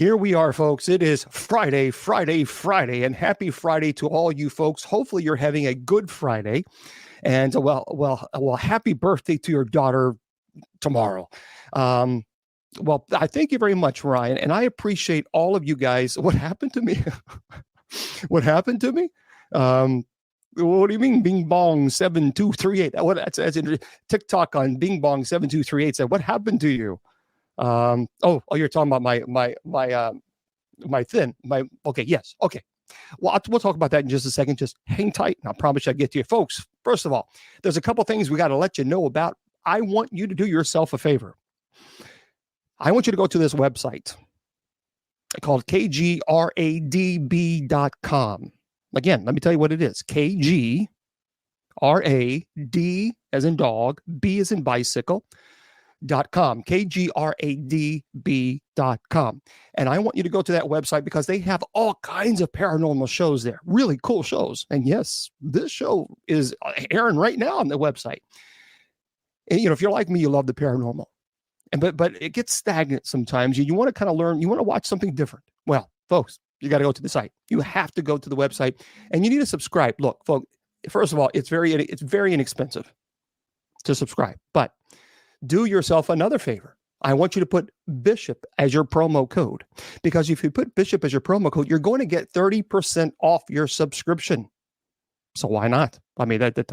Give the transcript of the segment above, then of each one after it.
Here we are, folks. It is Friday, and happy Friday to all you folks. Hopefully, you're having a good Friday, and well, happy birthday to your daughter tomorrow. Well, I thank you very much, Ryan, and I appreciate all of you guys. What happened to me? What happened to me? What do you mean, Bing Bong 7238? What that's in TikTok on Bing Bong 7238 said, "What happened to you?" You're talking about my okay, yes, okay. Well, we'll talk about that in just a second. Just hang tight, and I promise you I'll get to you, folks. First of all, there's a couple things we got to let you know about. I want you to do yourself a favor. I want you to go to this website called kgradb.com. Again, let me tell you what it is. KGRAD as in dog, B as in bicycle, .com, kgradb.com. And I want you to go to that website because they have all kinds of paranormal shows there, really cool shows. And yes, this show is airing right now on the website. And, if you're like me, you love the paranormal. But it gets stagnant sometimes. You want to kind of learn, you want to watch something different. Well, folks, you got to go to the site. You have to go to the website and you need to subscribe. Look, folks, first of all, it's very inexpensive to subscribe, but do yourself another favor. I want you to put Bishop as your promo code, because if you put Bishop as your promo code, you're going to get 30% off your subscription. So why not? I mean, that if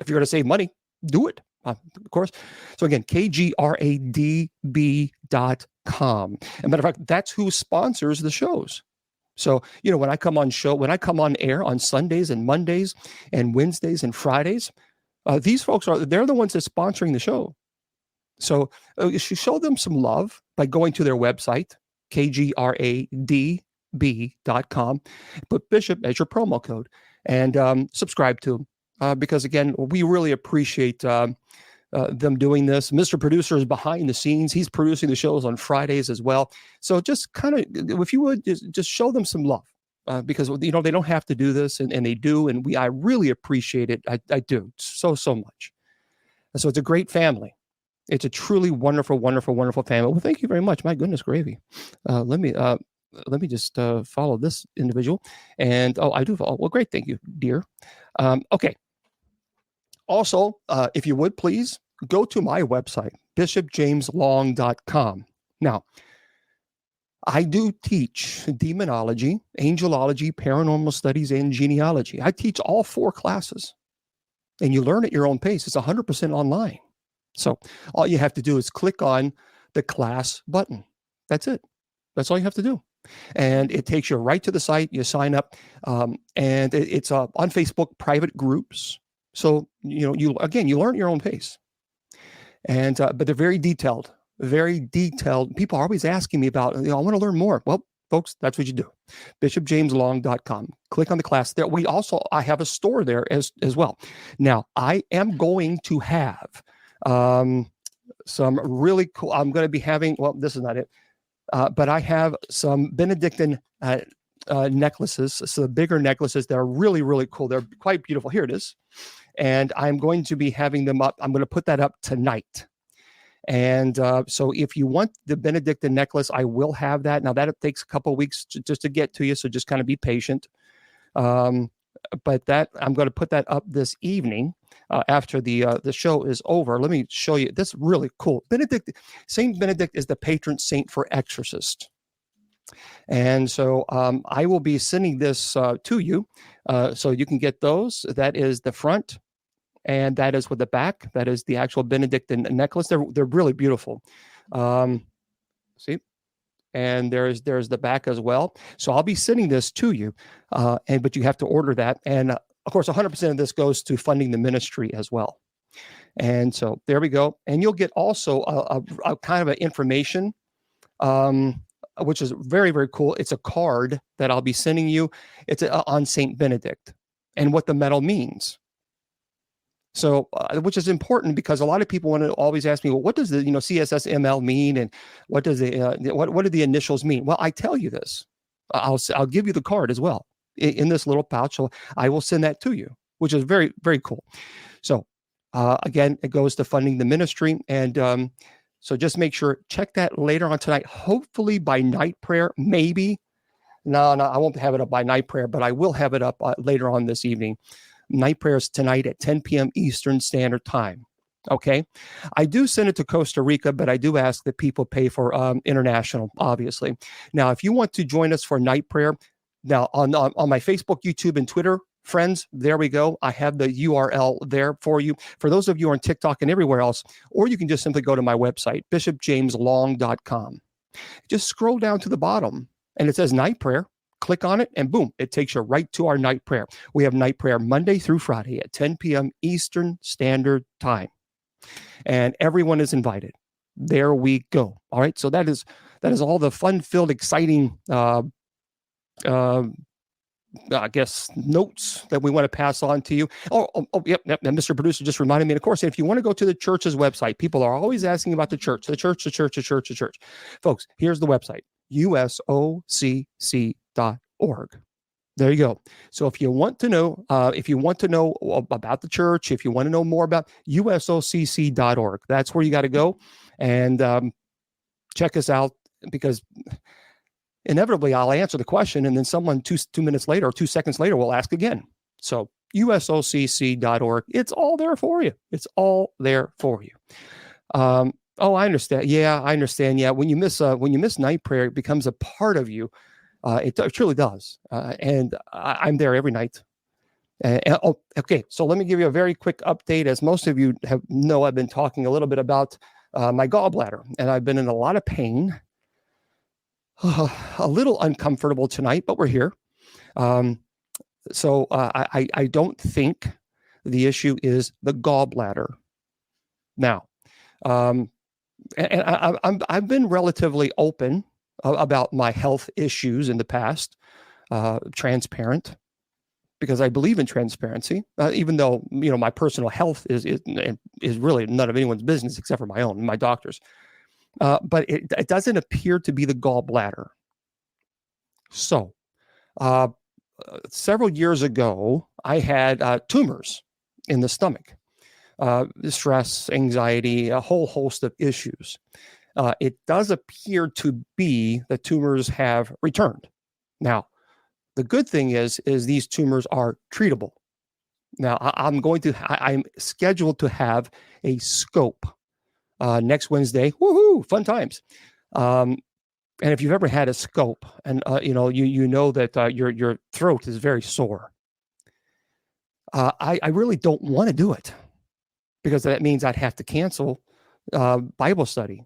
you're going to save money, do it, of course. So again, kgradb.com. As a matter of fact, that's who sponsors the shows. So, when I come on air on Sundays and Mondays and Wednesdays and Fridays, these folks they're the ones that's sponsoring the show. So you should show them some love by going to their website, kgradb.com, put Bishop as your promo code, and subscribe to them. Because, again, we really appreciate them doing this. Mr. Producer is behind the scenes. He's producing the shows on Fridays as well. So just kind of, if you would, just show them some love. Because, they don't have to do this, and they do. And I really appreciate it. I do so much. And so it's a great family. It's a truly wonderful, wonderful, wonderful family. Well, thank you very much. My goodness gravy. Let me just follow this individual. And I do. Well, great. Thank you, dear. Okay. Also, if you would please go to my website, bishopjameslong.com. Now, I do teach demonology, angelology, paranormal studies, and genealogy. I teach all 4 classes, and you learn at your own pace. It's 100% online. So all you have to do is click on the class button. That's it. That's all you have to do. And it takes you right to the site. You sign up, and it's on Facebook private groups. So, you learn at your own pace. And but they're very detailed. People are always asking me about, I want to learn more. Well, folks, that's what you do. bishopjameslong.com. Click on the class there. I have a store there as well. Now, I am going to have some really cool, I'm going to be having, well, this is not it, but I have some Benedictine necklaces, so the bigger necklaces that are really, really cool. They're quite beautiful. Here it is. And I'm going to be having them up. I'm going to put that up tonight. And so if you want the Benedictine necklace, I will have that. Now, that takes a couple of weeks just to get to you, so just kind of be patient. But that I'm going to put that up this evening after the show is over. Let me show you this really cool Saint Benedict is the patron saint for exorcists, and so I will be sending this to you so you can get those. That is the front, and that is with the back. That is the actual Benedictine necklace. They're really beautiful. See. And there's the back as well. So I'll be sending this to you, but you have to order that. And of course, 100% of this goes to funding the ministry as well. And so there we go. And you'll get also a kind of an information, which is very, very cool. It's a card that I'll be sending you. It's on Saint Benedict and what the medal means. So, which is important because a lot of people want to always ask me, well, what does the CSSML mean, and what does what do the initials mean? Well, I tell you this. I'll give you the card as well in this little pouch. So I will send that to you, which is very, very cool. So again, it goes to funding the ministry, and So just make sure, check that later on tonight, hopefully by night prayer, maybe. No, I won't have it up by night prayer, but I will have it up later on this evening. Night prayers tonight at 10 p.m. Eastern Standard Time. Okay. I do send it to Costa Rica, but I do ask that people pay for international, obviously. Now, if you want to join us for night prayer, now on my Facebook, YouTube, and Twitter, friends, there we go. I have the URL there for you. For those of you on TikTok and everywhere else, or you can just simply go to my website, bishopjameslong.com. Just scroll down to the bottom and it says night prayer. Click on it and boom, it takes you right to our night prayer. We have night prayer Monday through Friday at 10 p.m. Eastern Standard Time. And everyone is invited. There we go. All right. So that is all the fun-filled, exciting I guess notes that we want to pass on to you. Yep. And Mr. Producer just reminded me, and of course, if you want to go to the church's website, people are always asking about the church. Folks, here's the website, usocc.org. There you go. So if you want to know about the church, if you want to know more about usocc.org, that's where you got to go and check us out, because inevitably I'll answer the question and then someone 2 minutes later or 2 seconds later will ask again. So usocc.org, it's all there for you. It's all there for you. I understand. Yeah, I understand. Yeah, when you miss night prayer, it becomes a part of you. It truly does. And I'm there every night. Okay. So let me give you a very quick update. As most of you know, I've been talking a little bit about my gallbladder, and I've been in a lot of pain. A little uncomfortable tonight, but we're here. So I don't think the issue is the gallbladder. Now, and I've been relatively open about my health issues in the past, transparent, because I believe in transparency, even though, my personal health is really none of anyone's business except for my own, my doctor's. But it doesn't appear to be the gallbladder. So, several years ago, I had tumors in the stomach, stress, anxiety, a whole host of issues. It does appear to be that tumors have returned. Now, the good thing is these tumors are treatable. Now, I'm scheduled to have a scope next Wednesday. Woohoo! Fun times. And if you've ever had a scope, and you know that your throat is very sore. I really don't want to do it, because that means I'd have to cancel Bible study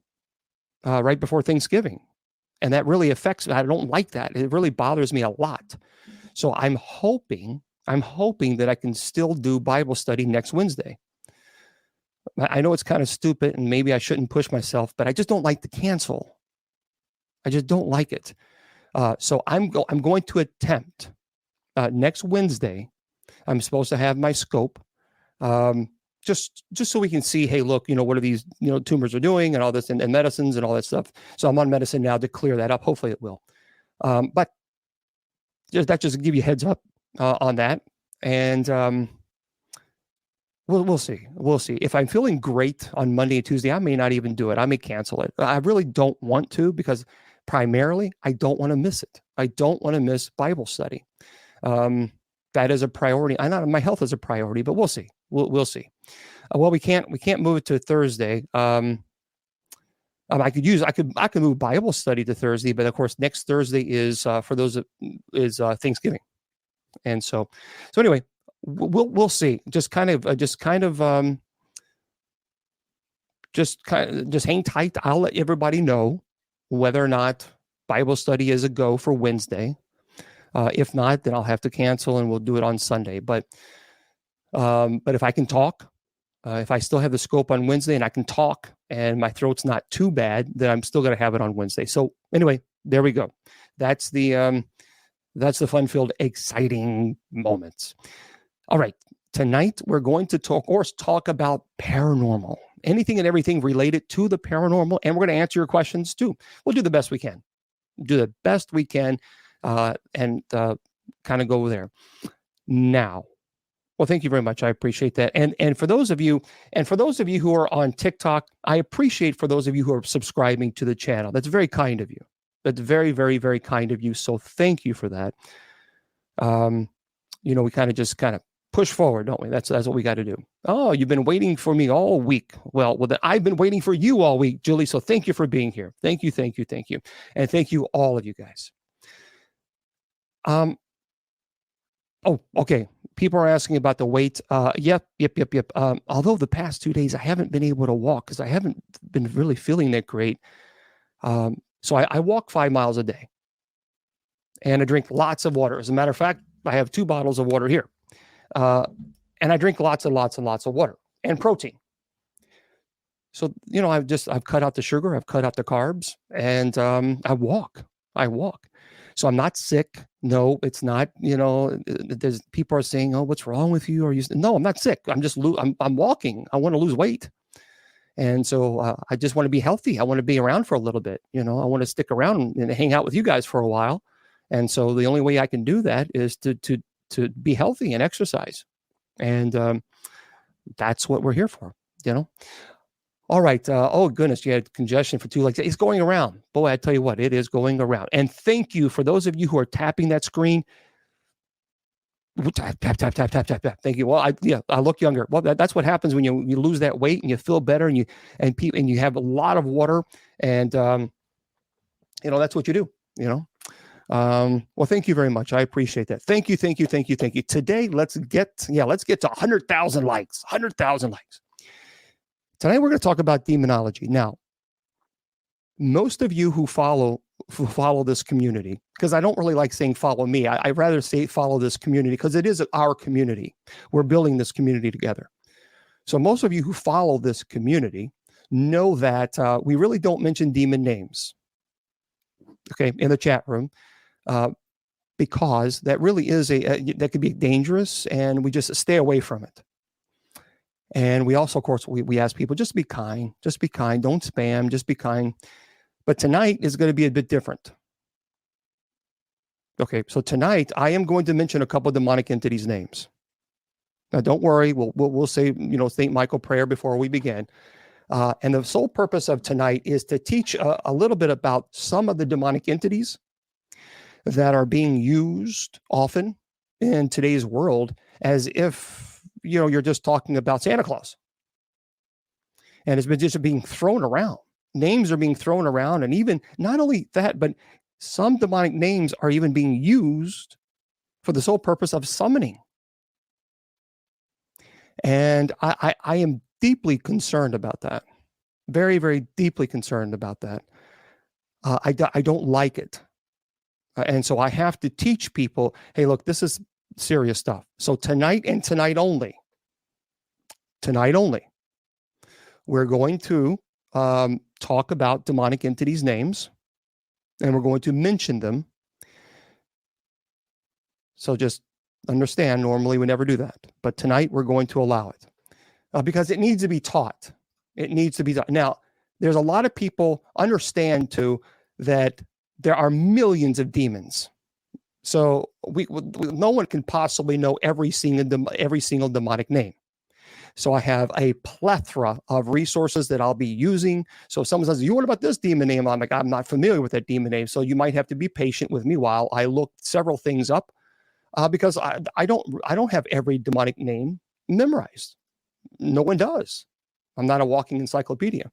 right before Thanksgiving, and that really affects me. I don't like that. It really bothers me a lot. So I'm hoping that I can still do Bible study next Wednesday. I know it's kind of stupid, and maybe I shouldn't push myself, but I just don't like to cancel. I just don't like it. So I'm going to attempt next Wednesday. I'm supposed to have my scope, just so we can see, hey, look, what are these, tumors are doing and all this, and medicines and all that stuff. So I'm on medicine now to clear that up. Hopefully it will. But just give you a heads up on that. And we'll see. We'll see. If I'm feeling great on Monday and Tuesday, I may not even do it. I may cancel it. I really don't want to, because primarily I don't want to miss it. I don't want to miss Bible study. That is a priority. I know my health is a priority, but we'll see. We'll see. Well, we can't move it to Thursday. I could move Bible study to Thursday, but of course next Thursday is for those Thanksgiving, and so anyway, we'll see. Just hang tight. I'll let everybody know whether or not Bible study is a go for Wednesday. If not, then I'll have to cancel and we'll do it on Sunday. But if I can talk, if I still have the scope on Wednesday and I can talk and my throat's not too bad, then I'm still going to have it on Wednesday. So anyway, there we go. That's the fun-filled, exciting moments. All right. Tonight, we're going to talk about paranormal, anything and everything related to the paranormal. And we're going to answer your questions too. We'll do the best we can. And kind of go there. Now, Well, thank you very much. I appreciate that. And for those of you who are on TikTok, I appreciate for those of you who are subscribing to the channel. That's very kind of you. That's very, very, very kind of you. So thank you for that. We kind of push forward, don't we? That's what we got to do. Oh, you've been waiting for me all week. Well, then I've been waiting for you all week, Julie. So thank you for being here. Thank you, thank you, thank you, and thank you all of you guys. Oh, okay. People are asking about the weight. Yep. Although the past 2 days I haven't been able to walk because I haven't been really feeling that great. So I walk 5 miles a day, and I drink lots of water. As a matter of fact, I have 2 bottles of water here, and I drink lots and lots and lots of water and protein. So I've cut out the sugar, I've cut out the carbs, and I walk. So I'm not sick. No, it's not. There's people are saying, "Oh, what's wrong with you?" No, I'm not sick. I'm just I'm walking. I want to lose weight, and so I just want to be healthy. I want to be around for a little bit. I want to stick around and hang out with you guys for a while. And so the only way I can do that is to be healthy and exercise, and that's what we're here for. All right. Oh, goodness. You had congestion for 2 legs. It's going around. Boy, I tell you what, it is going around. And thank you for those of you who are tapping that screen. Tap, tap, tap, tap, tap, tap, tap. Thank you. Well, I look younger. Well, that's what happens when you lose that weight and you feel better and you have a lot of water. And, that's what you do, Well, thank you very much. I appreciate that. Thank you. Today, let's get to 100,000 likes. 100,000 likes. Tonight, we're going to talk about demonology. Now, most of you who follow this community, because I don't really like saying follow me. I'd rather say follow this community because it is our community. We're building this community together. So most of you who follow this community know that we really don't mention demon names, okay, in the chat room, because that really is that could be dangerous, and we just stay away from it. And we also, of course, we ask people, just be kind, don't spam, just be kind. But tonight is going to be a bit different. Okay, so tonight I am going to mention a couple of demonic entities' names. Now, don't worry, we'll say, St. Michael prayer before we begin. And the sole purpose of tonight is to teach a little bit about some of the demonic entities that are being used often in today's world as if you're just talking about Santa Claus. And it's been just being thrown around. Names are being thrown around. And even not only that, but some demonic names are even being used for the sole purpose of summoning. And I am deeply concerned about that. Very, very deeply concerned about that. I don't like it. And so I have to teach people, hey, look, this is serious stuff. So tonight and tonight only, we're going to talk about demonic entities' names, and we're going to mention them. So just understand, normally we never do that. But tonight we're going to allow it because it needs to be taught. It needs to be taught. Now, there's a lot of people understand, too, that there are millions of demons. So no one can possibly know every single demonic name. So I have a plethora of resources that I'll be using. So if someone says, "You what about this demon name?" I'm like, I'm not familiar with that demon name. So you might have to be patient with me while I look several things up, because I don't have every demonic name memorized. No one does. I'm not a walking encyclopedia.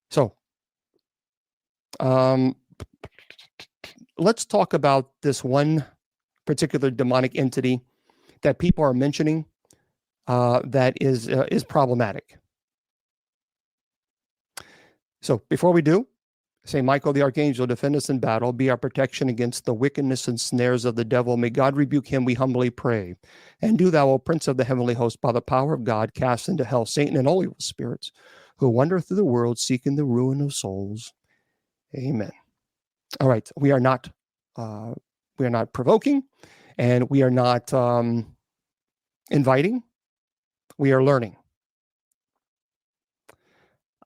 So let's talk about this one particular demonic entity that people are mentioning that is problematic. So before we do, St. Michael the Archangel, defend us in battle, be our protection against the wickedness and snares of the devil. May God rebuke him, we humbly pray. And do thou, O Prince of the heavenly host, by the power of God, cast into hell Satan and all evil spirits who wander through the world seeking the ruin of souls. Amen. All right, we are not provoking, and we are not inviting. We are learning.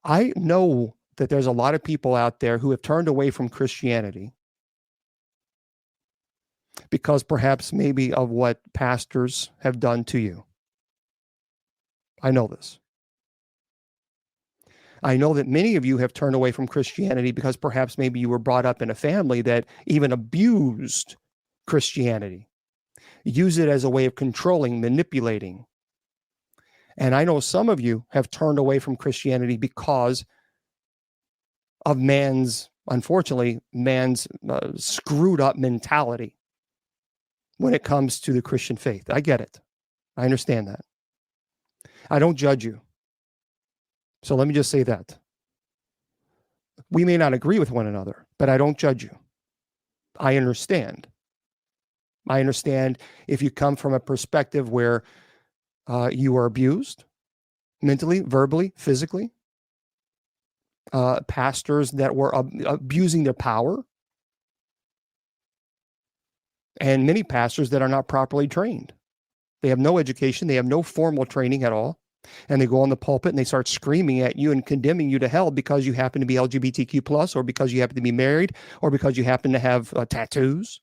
I know that there's a lot of people out there who have turned away from Christianity because perhaps maybe of what pastors have done to you. I know this. I know that many of you have turned away from Christianity because perhaps maybe you were brought up in a family that even abused Christianity, use it as a way of controlling, manipulating. And I know some of you have turned away from Christianity because of unfortunately, man's screwed up mentality when it comes to the Christian faith. I get it. I understand that. I don't judge you. So let me just say that. We may not agree with one another, but I don't judge you. I understand. I understand if you come from a perspective where you are abused mentally, verbally, physically, pastors that were abusing their power, and many pastors that are not properly trained. They have no education. They have no formal training at all. And they go on the pulpit and they start screaming at you and condemning you to hell because you happen to be LGBTQ plus, or because you happen to be married, or because you happen to have tattoos.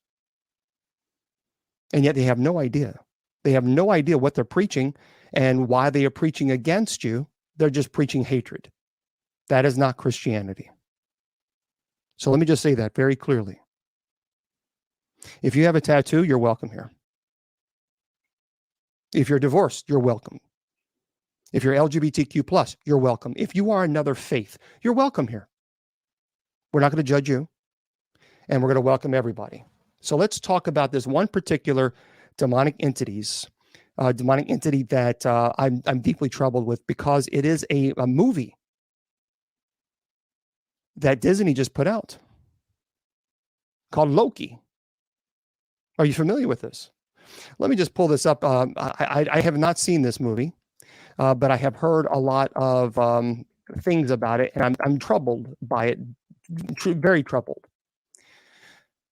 And yet they have no idea. They have no idea what they're preaching and why they are preaching against you. They're just preaching hatred. That is not Christianity. So let me just say that very clearly. If you have a tattoo, you're welcome here. If you're divorced, you're welcome. If you're LGBTQ plus, you're welcome. If you are another faith, you're welcome here. We're not going to judge you, and we're going to welcome everybody. So let's talk about this one particular demonic entity that I'm deeply troubled with, because it is a movie that Disney just put out called Loki. Are you familiar with this? Let me just pull this up. I have not seen this movie, but I have heard a lot of things about it, and I'm troubled by it, very troubled.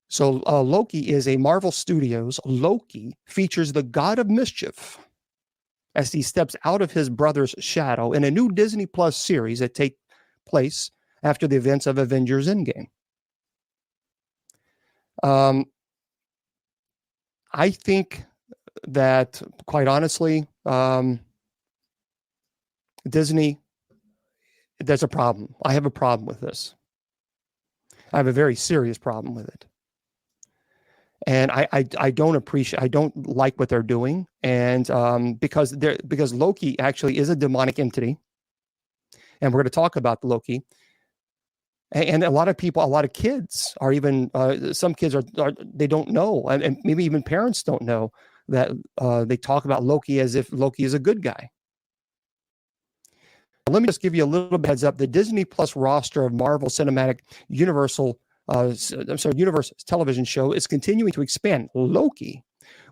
So Loki is a Marvel Studios. Loki features the god of mischief as he steps out of his brother's shadow in a new Disney Plus series that takes place after the events of Avengers Endgame. I think that, quite honestly, Disney, there's a problem. I have a problem with this. I have a very serious problem with it. And I don't like what they're doing. And because Loki actually is a demonic entity. And we're going to talk about Loki. And a lot of people, a lot of kids are even, some kids they don't know, and maybe even parents don't know that they talk about Loki as if Loki is a good guy. Let me just give you a little bit heads up. The Disney Plus roster of Marvel Cinematic Universe television show is continuing to expand. Loki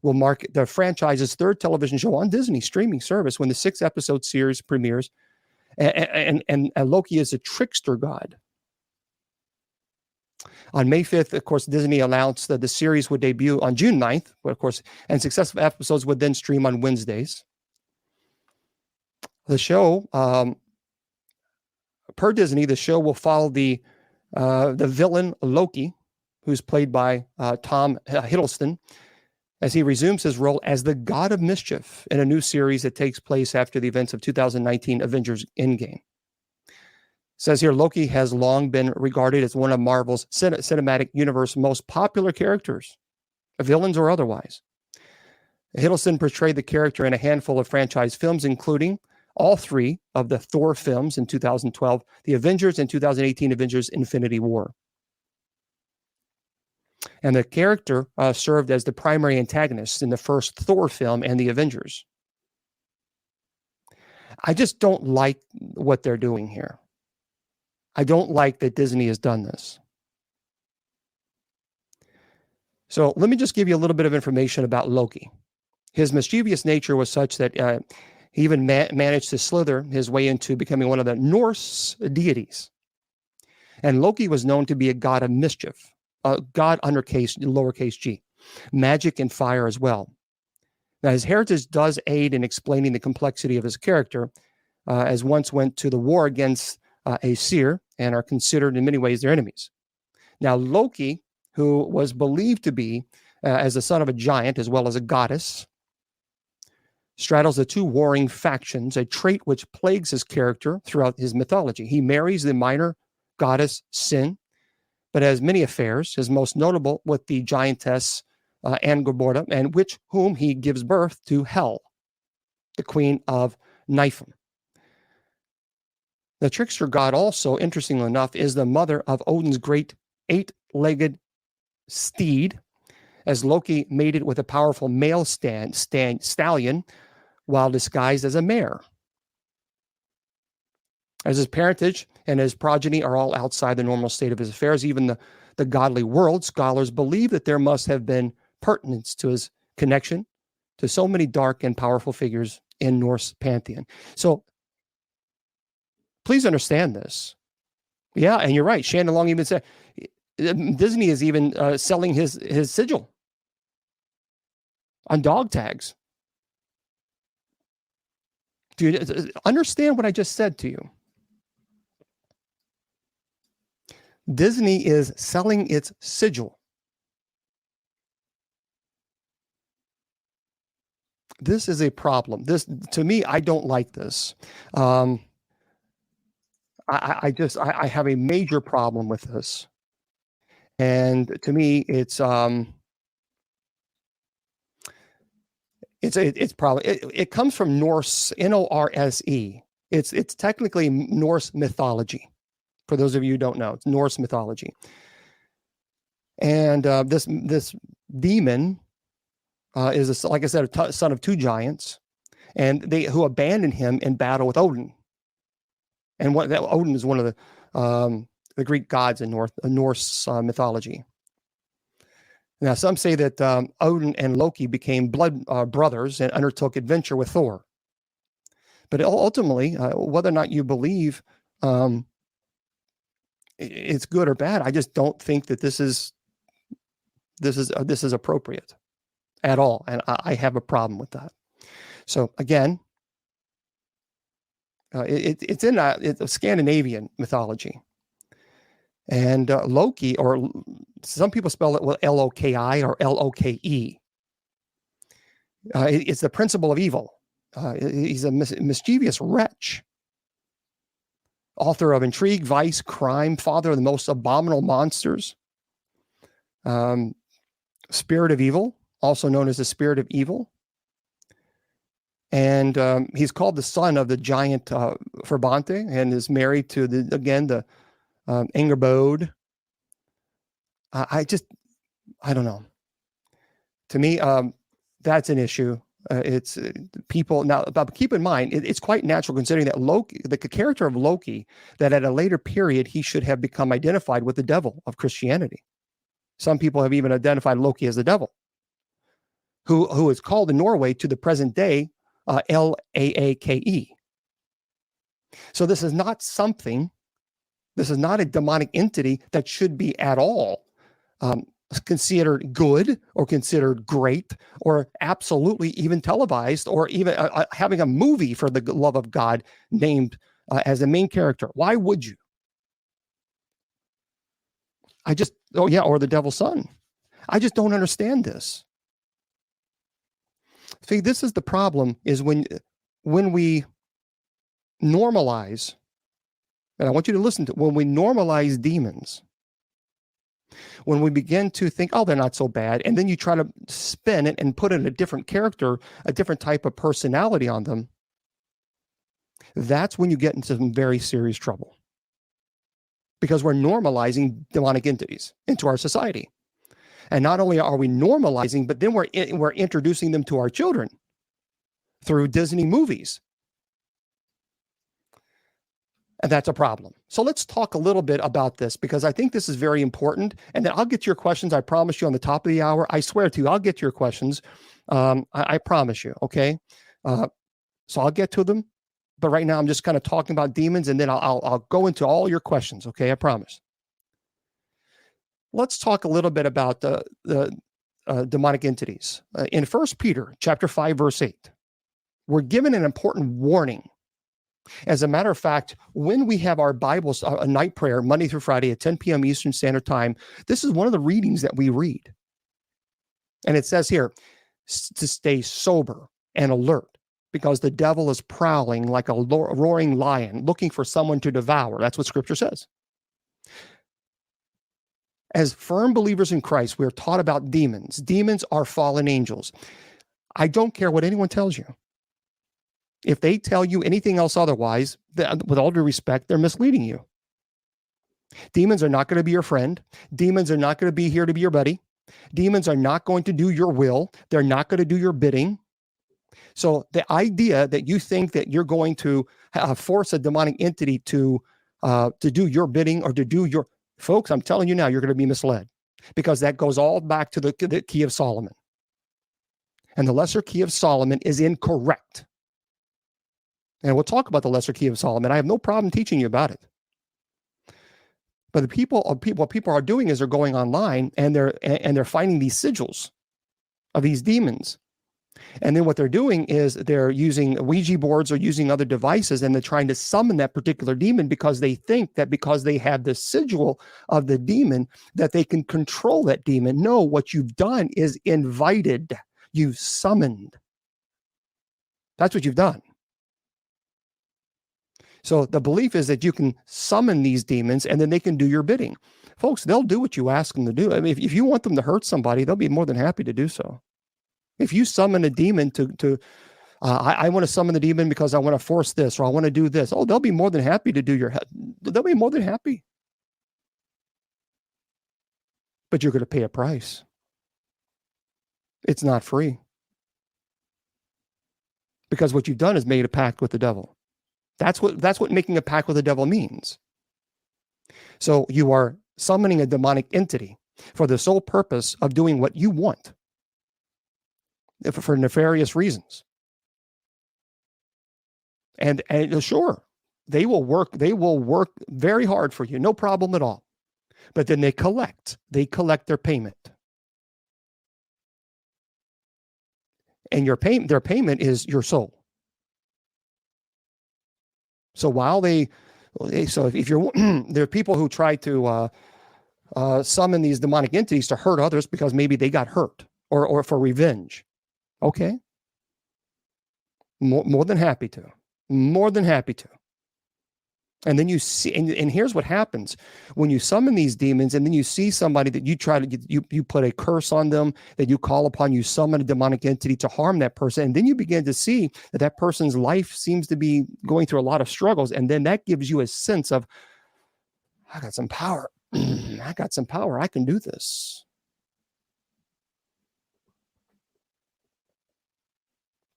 will mark the franchise's third television show on Disney streaming service when the 6-episode series premieres. And Loki is a trickster god. On May 5th, of course, Disney announced that the series would debut on June 9th, but of course, and successive episodes would then stream on Wednesdays. The show, per Disney, the show will follow the villain Loki, who's played by Tom Hiddleston, as he resumes his role as the god of mischief in a new series that takes place after the events of 2019 Avengers Endgame. It says here, Loki has long been regarded as one of Marvel's cinematic universe most popular characters, villains or otherwise. Hiddleston portrayed the character in a handful of franchise films, including all 3 of the Thor films in 2012, the Avengers, and 2018 Avengers Infinity War. And the character served as the primary antagonist in the first Thor film and the Avengers. I just don't like what they're doing here. I don't like that Disney has done this. So let me just give you a little bit of information about Loki. His mischievous nature was such that he even managed to slither his way into becoming one of the Norse deities. And Loki was known to be a god of mischief, a god lowercase g, magic and fire as well. Now, his heritage does aid in explaining the complexity of his character, as once went to the war against Aesir and are considered in many ways their enemies. Now, Loki, who was believed to be as the son of a giant as well as a goddess, straddles the two warring factions, a trait which plagues his character throughout his mythology. He marries the minor goddess Sin, but has many affairs, his most notable with the giantess Angerborda, and whom he gives birth to Hel, the queen of Niflheim. The trickster god also, interestingly enough, is the mother of Odin's great eight-legged steed, as Loki mated with a powerful male stallion while disguised as a mare. As his parentage and his progeny are all outside the normal state of his affairs, even the godly world, scholars believe that there must have been pertinence to his connection to so many dark and powerful figures in Norse pantheon. So please understand this. Yeah, and you're right. Shannon Long even said Disney is even selling his sigil on dog tags. Do you understand what I just said to you? Disney is selling its sigil. This is a problem. This, to me, I don't like this. I have a major problem with this. And to me, it's probably, it comes from Norse, Norse. It's technically Norse mythology. For those of you who don't know, it's Norse mythology. And this demon is, like I said, a son of two giants, and who abandoned him in battle with Odin. And Odin is one of the Greek gods in Norse mythology. Now, some say that Odin and Loki became blood brothers and undertook adventure with Thor. But ultimately, whether or not you believe it's good or bad, I just don't think that this is appropriate at all, and I have a problem with that. So again, it's in a Scandinavian mythology. And Loki, or some people spell it with L-O-K-I or L-O-K-E. It's the principle of evil. He's a mischievous wretch, author of intrigue, vice, crime, father of the most abominable monsters, spirit of evil, also known as the spirit of evil. And he's called the son of the giant Verbante, and is married to the Angerbode. I don't know. To me, that's an issue. It's people now. But keep in mind, it's quite natural considering that Loki, the character of Loki, that at a later period he should have become identified with the devil of Christianity. Some people have even identified Loki as the devil, who is called in Norway to the present day Laake. So this is not something. This is not a demonic entity that should be at all considered good or considered great or absolutely even televised or even having a movie for the love of God named as the main character. Why would you? Or the devil's son. I just don't understand this. See, this is the problem, is when we normalize, and I want you to listen to, when we normalize demons, when we begin to think, oh, they're not so bad, and then you try to spin it and put in a different character, a different type of personality on them, that's when you get into some very serious trouble. Because we're normalizing demonic entities into our society. And not only are we normalizing, but then we're introducing them to our children through Disney movies. And that's a problem. So let's talk a little bit about this, because I think this is very important. And then I'll get to your questions. I promise you on the top of the hour. I swear to you, I'll get to your questions. I promise you, okay? So I'll get to them. But right now I'm just kind of talking about demons, and then I'll go into all your questions, okay? I promise. Let's talk a little bit about the demonic entities. In 1 Peter chapter 5, verse 8, we're given an important warning. As a matter of fact, when we have our Bibles, a night prayer, Monday through Friday at 10 p.m. Eastern Standard Time, this is one of the readings that we read. And it says here to stay sober and alert because the devil is prowling like a roaring lion looking for someone to devour. That's what Scripture says. As firm believers in Christ, we are taught about demons. Demons are fallen angels. I don't care what anyone tells you. If they tell you anything else otherwise, with all due respect, they're misleading you. Demons are not going to be your friend. Demons are not going to be here to be your buddy. Demons are not going to do your will. They're not going to do your bidding. So the idea that you think that you're going to force a demonic entity to do your bidding or to do your... Folks, I'm telling you now, you're going to be misled because that goes all back to the key of Solomon. And the lesser key of Solomon is incorrect. And we'll talk about the lesser key of Solomon. I have no problem teaching you about it. But what people are doing is they're going online and they're finding these sigils of these demons. And then what they're doing is they're using Ouija boards or using other devices, and they're trying to summon that particular demon because they think that because they have the sigil of the demon that they can control that demon. No, what you've done is invited. You've summoned. That's what you've done. So the belief is that you can summon these demons and then they can do your bidding. Folks, they'll do what you ask them to do. I mean, if you want them to hurt somebody, they'll be more than happy to do so. If you summon a demon I want to summon the demon because I want to force this or I want to do this. Oh, they'll be more than happy to do they'll be more than happy. But you're going to pay a price. It's not free. Because what you've done is made a pact with the devil. That's what making a pact with the devil means. So you are summoning a demonic entity for the sole purpose of doing what you want, for nefarious reasons. And sure, they will work very hard for you, no problem at all. But then they collect their payment. And their payment is your soul. So while if you're there are people who try to summon these demonic entities to hurt others because maybe they got hurt or for revenge. Okay. More than happy to. More than happy to. And then you see, and here's what happens when you summon these demons, and then you see somebody that you try to you put a curse on them, that you call upon, you summon a demonic entity to harm that person, and then you begin to see that person's life seems to be going through a lot of struggles, and then that gives you a sense of, I got some power. I got some power. I can do this.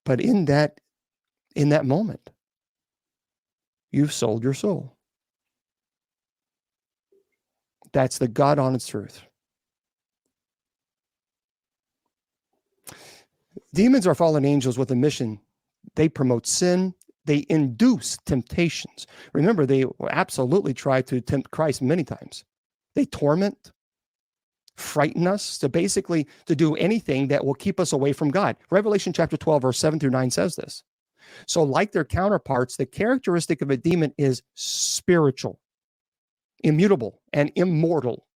But in that moment, you've sold your soul. That's the God-honest truth. Demons are fallen angels with a mission. They promote sin. They induce temptations. Remember, they absolutely try to tempt Christ many times. They torment, frighten us, to do anything that will keep us away from God. Revelation chapter 12, verse 7 through 9 says this. So like their counterparts, the characteristic of a demon is spiritual, immutable, and immortal.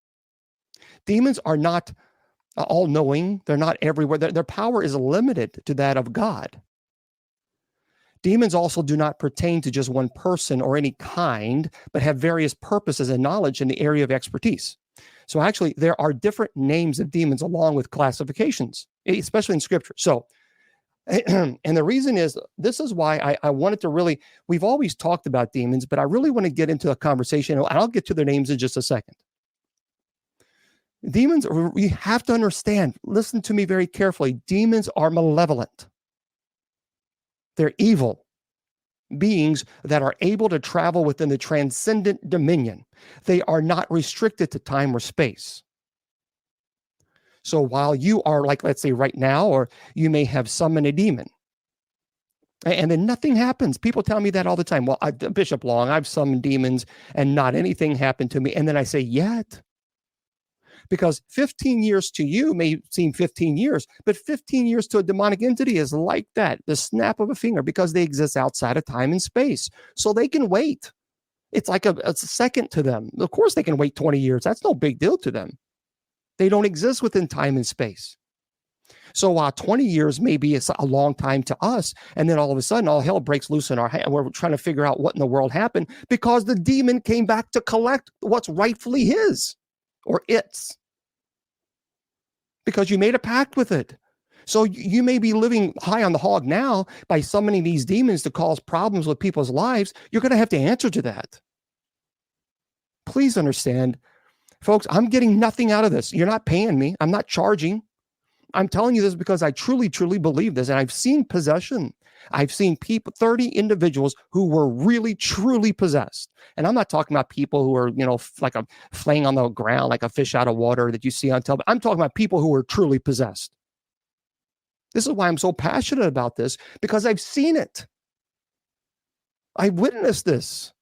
Demons are not all-knowing. They're not everywhere. Their power is limited to that of God. Demons also do not pertain to just one person or any kind, but have various purposes and knowledge in the area of expertise. So actually, there are different names of demons along with classifications, especially in Scripture. So, and the reason is, this is why I wanted to really, we've always talked about demons, but I really want to get into a conversation, and I'll get to their names in just a second. Demons, you have to understand, listen to me very carefully, demons are malevolent. They're evil beings that are able to travel within the transcendent dominion. They are not restricted to time or space. So while you are, like, let's say right now, or you may have summoned a demon, and then nothing happens. People tell me that all the time. Well, Bishop Long, I've summoned demons and not anything happened to me. And then I say, yet. Because 15 years to you may seem 15 years, but 15 years to a demonic entity is like that, the snap of a finger, because they exist outside of time and space. So they can wait. It's like a second to them. Of course they can wait 20 years. That's no big deal to them. They don't exist within time and space. So while 20 years maybe is a long time to us, and then all of a sudden all hell breaks loose in our hand, we're trying to figure out what in the world happened because the demon came back to collect what's rightfully his or its. Because you made a pact with it. So you may be living high on the hog now by summoning these demons to cause problems with people's lives. You're going to have to answer to that. Please understand, folks, I'm getting nothing out of this. You're not paying me. I'm not charging. I'm telling you this because I truly, truly believe this. And I've seen possession. I've seen people, 30 individuals who were really, truly possessed. And I'm not talking about people who are, like a flaying on the ground, like a fish out of water that you see on television. I'm talking about people who are truly possessed. This is why I'm so passionate about this, because I've seen it. I witnessed this.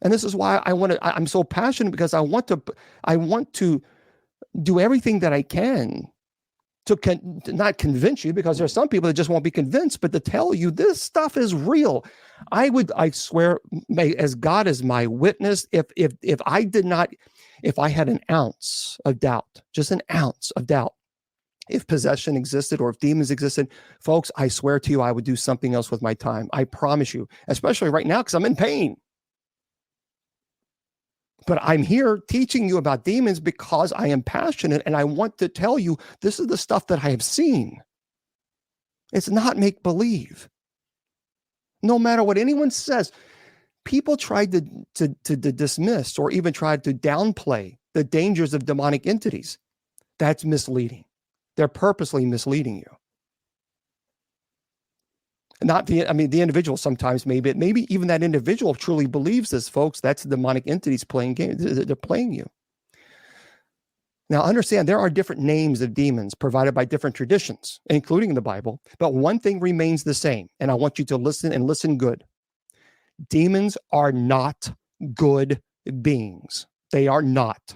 And this is why I'm so passionate, because I want to do everything that I can to not convince you, because there's some people that just won't be convinced, but to tell you this stuff is real. I swear, as God is my witness, if I had an ounce of doubt, just an ounce of doubt, if possession existed or if demons existed, folks, I swear to you, I would do something else with my time. I promise you, especially right now, because I'm in pain. But I'm here teaching you about demons because I am passionate, and I want to tell you this is the stuff that I have seen. It's not make-believe. No matter what anyone says, people tried to dismiss or even tried to downplay the dangers of demonic entities. That's misleading. They're purposely misleading you. The individual sometimes maybe even that individual truly believes this, folks. That's the demonic entities playing games. They're playing you. Now, understand there are different names of demons provided by different traditions, including the Bible. But one thing remains the same, and I want you to listen and listen good. Demons are not good beings. They are not.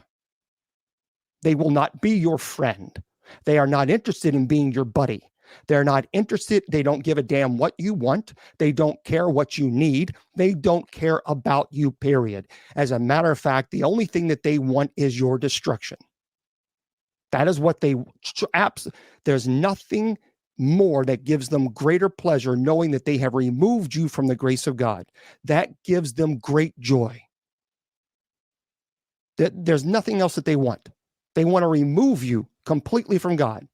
They will not be your friend. They are not interested in being your buddy. They're not interested. They don't give a damn what you want. They don't care what you need. They don't care about you, period. As a matter of fact, the only thing that they want is your destruction. That is what there's nothing more that gives them greater pleasure knowing that they have removed you from the grace of God. That gives them great joy. There's nothing else that they want. They want to remove you completely from God.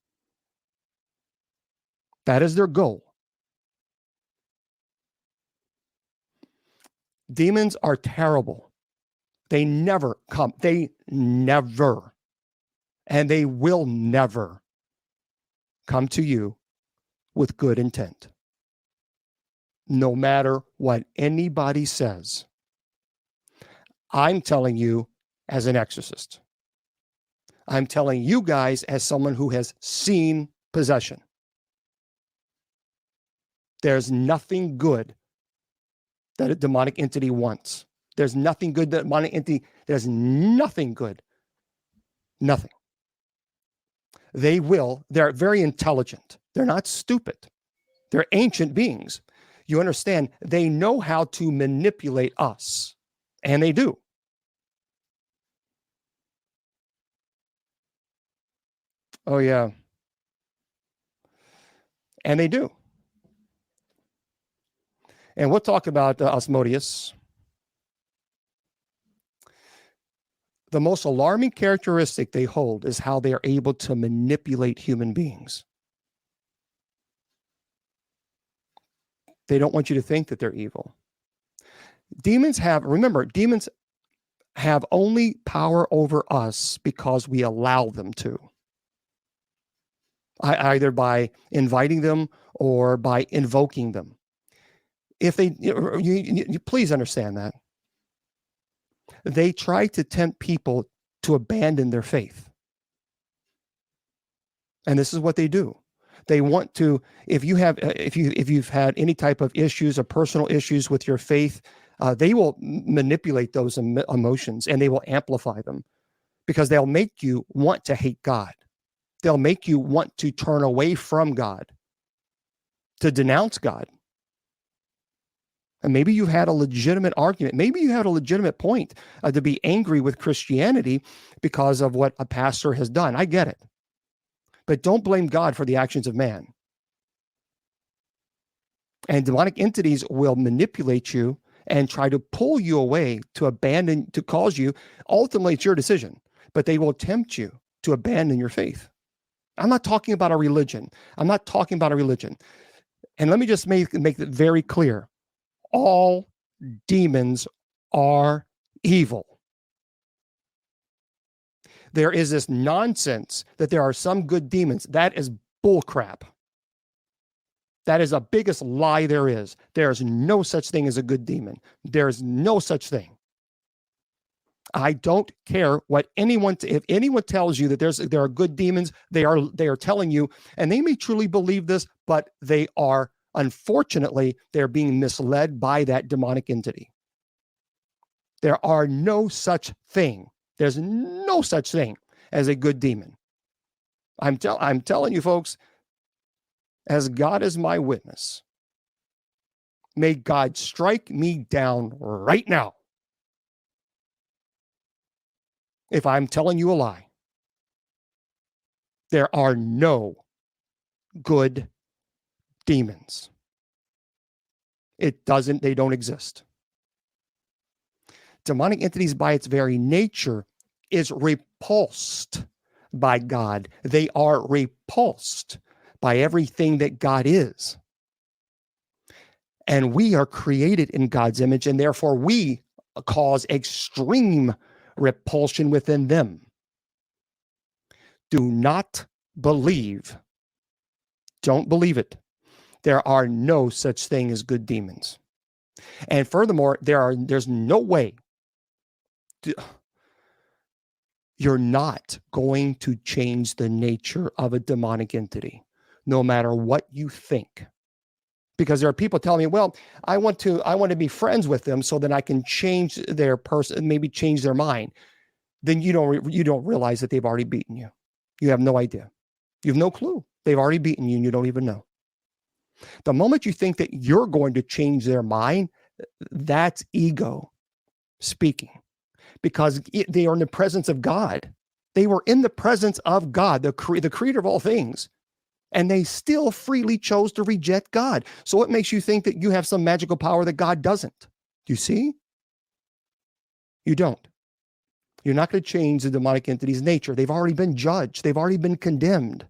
That is their goal. Demons are terrible. They never come. They never, and they will never come to you with good intent. No matter what anybody says. I'm telling you as an exorcist. I'm telling you guys as someone who has seen possession. There's nothing good that a demonic entity wants. There's nothing good that a demonic entity, there's nothing good. Nothing. They're very intelligent. They're not stupid. They're ancient beings. You understand, they know how to manipulate us, and they do. Oh, yeah. And they do. And we'll talk about Asmodeus. The most alarming characteristic they hold is how they are able to manipulate human beings. They don't want you to think that they're evil. Demons have only power over us because we allow them to. Either by inviting them or by invoking them. If they, you please understand that. They try to tempt people to abandon their faith. And this is what they do. They want to, if you've had any type of issues or personal issues with your faith, they will manipulate those emotions and they will amplify them because they'll make you want to hate God. They'll make you want to turn away from God, to denounce God. And maybe you had a legitimate argument. Maybe you had a legitimate point to be angry with Christianity because of what a pastor has done. I get it. but don't blame God for the actions of man. And demonic entities will manipulate you and try to pull you away, to abandon, to cause you, ultimately it's your decision, but they will tempt you to abandon your faith. I'm not talking about a religion. I'm not talking about a religion. And let me just make it very clear. All demons are evil. There is this nonsense that there are some good demons. That is bullcrap. That is the biggest lie there is. There is no such thing as a good demon. There is no such thing. I don't care what anyone, if anyone tells you that there are good demons, they are telling you, and they may truly believe this, but they are, unfortunately, they're being misled by that demonic entity. There are no such thing. There's no such thing as a good demon. I'm telling you, folks, as God is my witness, may God strike me down right now if I'm telling you a lie. There are no good demons. They don't exist. Demonic entities by its very nature is repulsed by God. They are repulsed by everything that God is. And we are created in God's image, and therefore we cause extreme repulsion within them. Do not believe. Don't believe it. There are no such thing as good demons. And furthermore, there's no way you're not going to change the nature of a demonic entity, no matter what you think. Because there are people telling me, well, I want to be friends with them so that I can change their person, maybe change their mind. Then you don't realize that they've already beaten you. You have no idea. You have no clue. They've already beaten you and you don't even know. The moment you think that you're going to change their mind, that's ego speaking, because they are in the presence of God. They were in the presence of God, the creator of all things, and they still freely chose to reject God. So what makes you think that you have some magical power that God doesn't? Do you see? You don't. You're not going to change the demonic entity's nature. They've already been judged. They've already been condemned.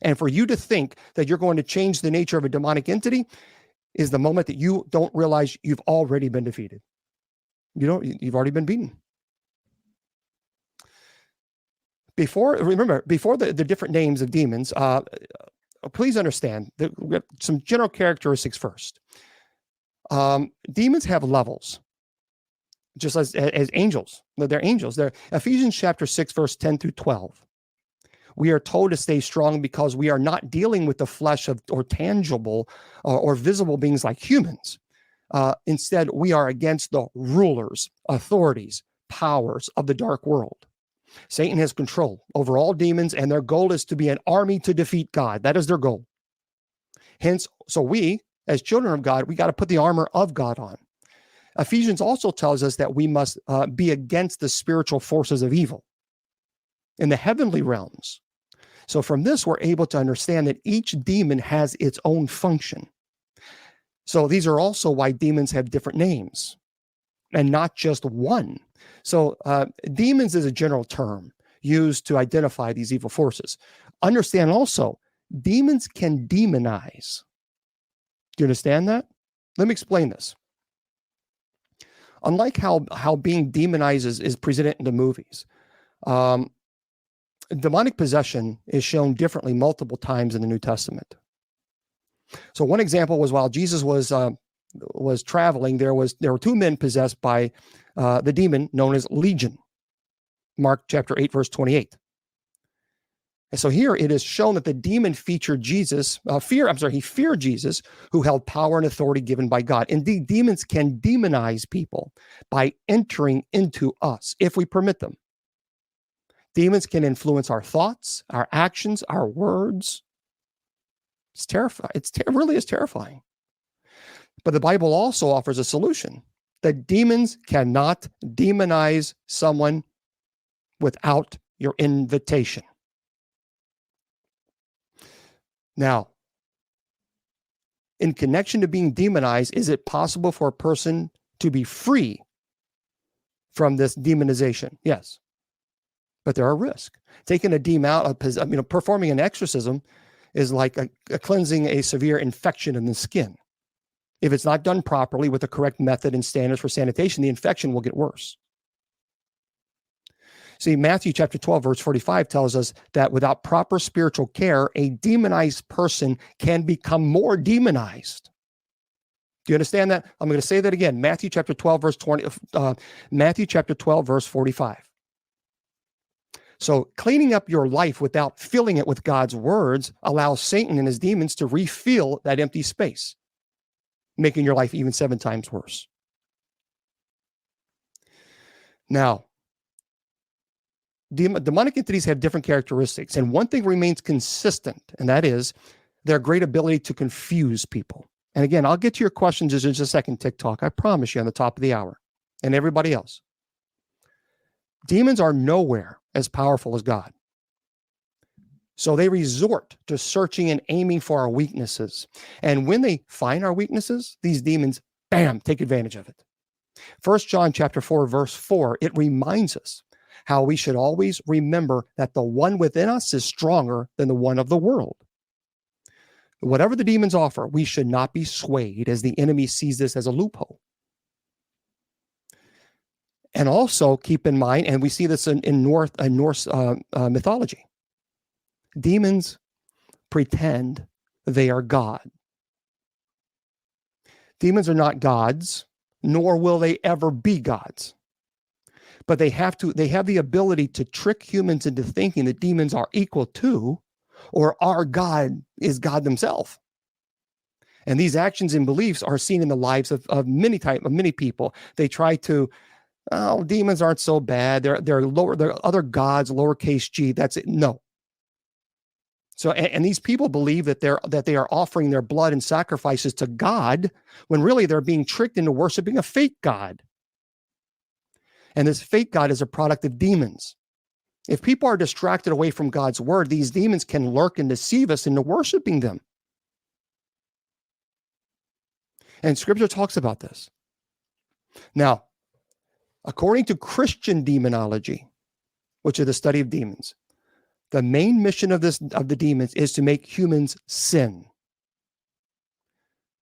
And for you to think that you're going to change the nature of a demonic entity is the moment that you don't realize you've already been defeated. You've already been beaten. Before the different names of demons, please understand that we have some general characteristics first. Demons have levels, just as angels. They're angels. They're Ephesians chapter 6, verse 10 through 12. We are told to stay strong because we are not dealing with the flesh or tangible or visible beings like humans. Instead, we are against the rulers, authorities, powers of the dark world. Satan has control over all demons, and their goal is to be an army to defeat God. That is their goal. Hence, so we, as children of God, we got to put the armor of God on. Ephesians also tells us that we must be against the spiritual forces of evil in the heavenly realms. So from this, we're able to understand that each demon has its own function. So these are also why demons have different names and not just one. So demons is a general term used to identify these evil forces. Understand also, demons can demonize. Do you understand that? Let me explain this. Unlike how being demonized is presented in the movies, demonic possession is shown differently multiple times in the New Testament. So one example was while Jesus was traveling, there were two men possessed by the demon known as Legion. Mark chapter 8, verse 28. And so here it is shown that the demon feared Jesus, he feared Jesus, who held power and authority given by God. Indeed, demons can demonize people by entering into us if we permit them. Demons can influence our thoughts, our actions, our words. It's terrifying. It really is terrifying. But the Bible also offers a solution. That demons cannot demonize someone without your invitation. Now, in connection to being demonized, is it possible for a person to be free from this demonization? Yes. But there are risks. Taking a demon out, performing an exorcism is like a cleansing a severe infection in the skin. If it's not done properly with the correct method and standards for sanitation, the infection will get worse. See, Matthew chapter 12, verse 45 tells us that without proper spiritual care, a demonized person can become more demonized. Do you understand that? I'm going to say that again. Matthew chapter 12, verse 45. So cleaning up your life without filling it with God's words allows Satan and his demons to refill that empty space, making your life even 7 times worse. Now, demonic entities have different characteristics, and one thing remains consistent, and that is their great ability to confuse people. And again, I'll get to your questions in just a second, TikTok. I promise you, on the top of the hour, and everybody else. Demons are nowhere as powerful as God. So they resort to searching and aiming for our weaknesses. And when they find our weaknesses, these demons, bam, take advantage of it. 1 John chapter 4, verse 4, it reminds us how we should always remember that the one within us is stronger than the one of the world. Whatever the demons offer, we should not be swayed, as the enemy sees this as a loophole. And also keep in mind, and we see this in Norse mythology, demons pretend they are God. Demons are not gods, nor will they ever be gods. But they have the ability to trick humans into thinking that demons are equal to, or our God is God themselves. And these actions and beliefs are seen in the lives of many people. They try to, demons aren't so bad. They're other gods, lowercase g. That's it. No. So, and these people believe that they are offering their blood and sacrifices to God, when really they're being tricked into worshiping a fake God. And this fake God is a product of demons. If people are distracted away from God's word, these demons can lurk and deceive us into worshiping them. And scripture talks about this. Now, according to Christian demonology, which is the study of demons, the main mission of the demons is to make humans sin.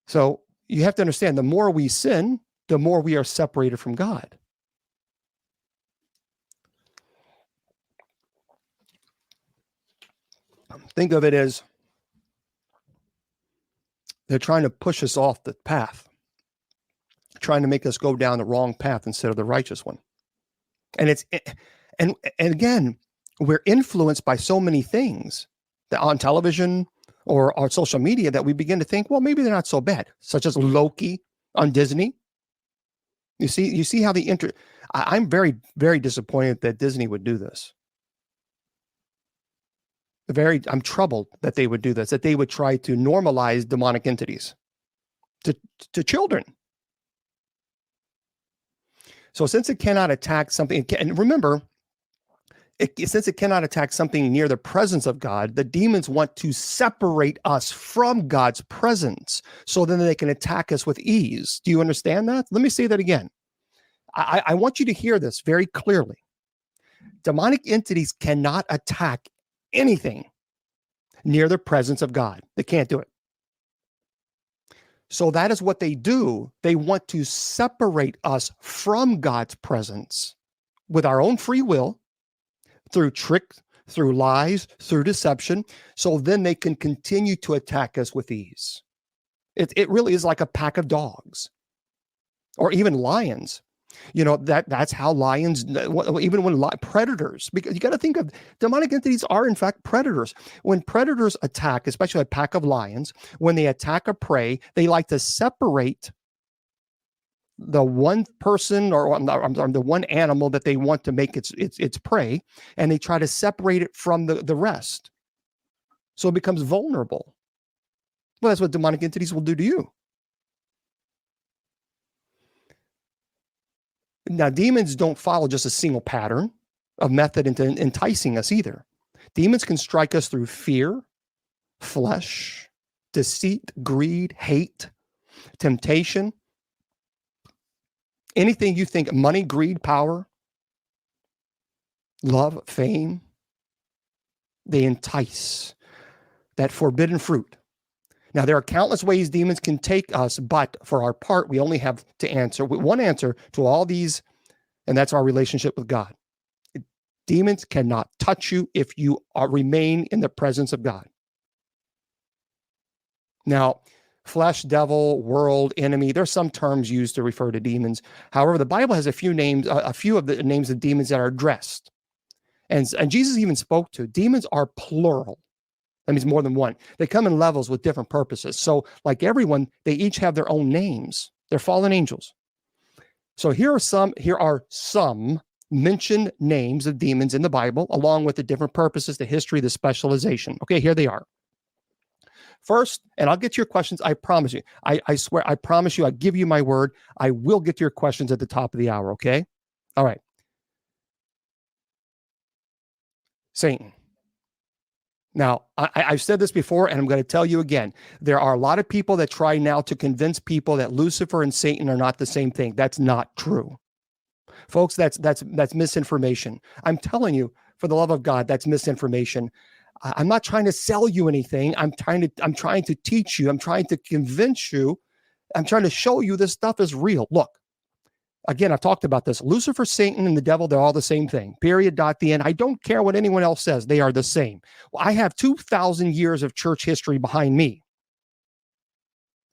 So you have to understand, the more we sin, the more we are separated from God. Think of it as they're trying to push us off the path, trying to make us go down the wrong path instead of the righteous one. And again, we're influenced by so many things that on television or on social media that we begin to think, well, maybe they're not so bad, such as Loki on Disney. You see how I'm very, very disappointed that Disney would do this. I'm troubled that they would do this, that they would try to normalize demonic entities to children. So since it cannot attack something, and remember, since it cannot attack something near the presence of God, the demons want to separate us from God's presence so then they can attack us with ease. Do you understand that? Let me say that again. I want you to hear this very clearly. Demonic entities cannot attack anything near the presence of God. They can't do it. So that is what they do. They want to separate us from God's presence with our own free will, through tricks, through lies, through deception, so then they can continue to attack us with ease. It really is like a pack of dogs, or even lions. That's how lions, even when predators, because you got to think of demonic entities are in fact predators. When predators attack, especially a pack of lions, when they attack a prey, they like to separate the one person or the one animal that they want to make its prey, and they try to separate it from the rest, so it becomes vulnerable. Well, that's what demonic entities will do to you. Now, demons don't follow just a single pattern of method into enticing us either. Demons can strike us through fear, flesh, deceit, greed, hate, temptation, anything you think, money, greed, power, love, fame, they entice, that forbidden fruit. Now, there are countless ways demons can take us, but for our part, we only have to answer one answer to all these, and that's our relationship with God. Demons cannot touch you if you remain in the presence of God. Now, flesh, devil, world, enemy, there's some terms used to refer to demons. However, the Bible has a few of the names of demons that are addressed. And Jesus even spoke to demons are plural. That means more than one. They come in levels with different purposes. So like everyone, they each have their own names. They're fallen angels. So here are some mentioned names of demons in the Bible, along with the different purposes, the history, the specialization. Okay, here they are. First, and I'll get to your questions, I promise you. I swear, I promise you, I give you my word, I will get to your questions at the top of the hour, okay? All right. Satan. Now, I've said this before, and I'm going to tell you again. There are a lot of people that try now to convince people that Lucifer and Satan are not the same thing. That's not true. Folks, that's misinformation. I'm telling you, for the love of God, that's misinformation. I'm not trying to sell you anything. I'm trying to teach you. I'm trying to convince you. I'm trying to show you this stuff is real. Look, again, I've talked about this. Lucifer, Satan, and the devil, they're all the same thing. Period. Dot. The end. I don't care what anyone else says. They are the same. Well, I have 2,000 years of church history behind me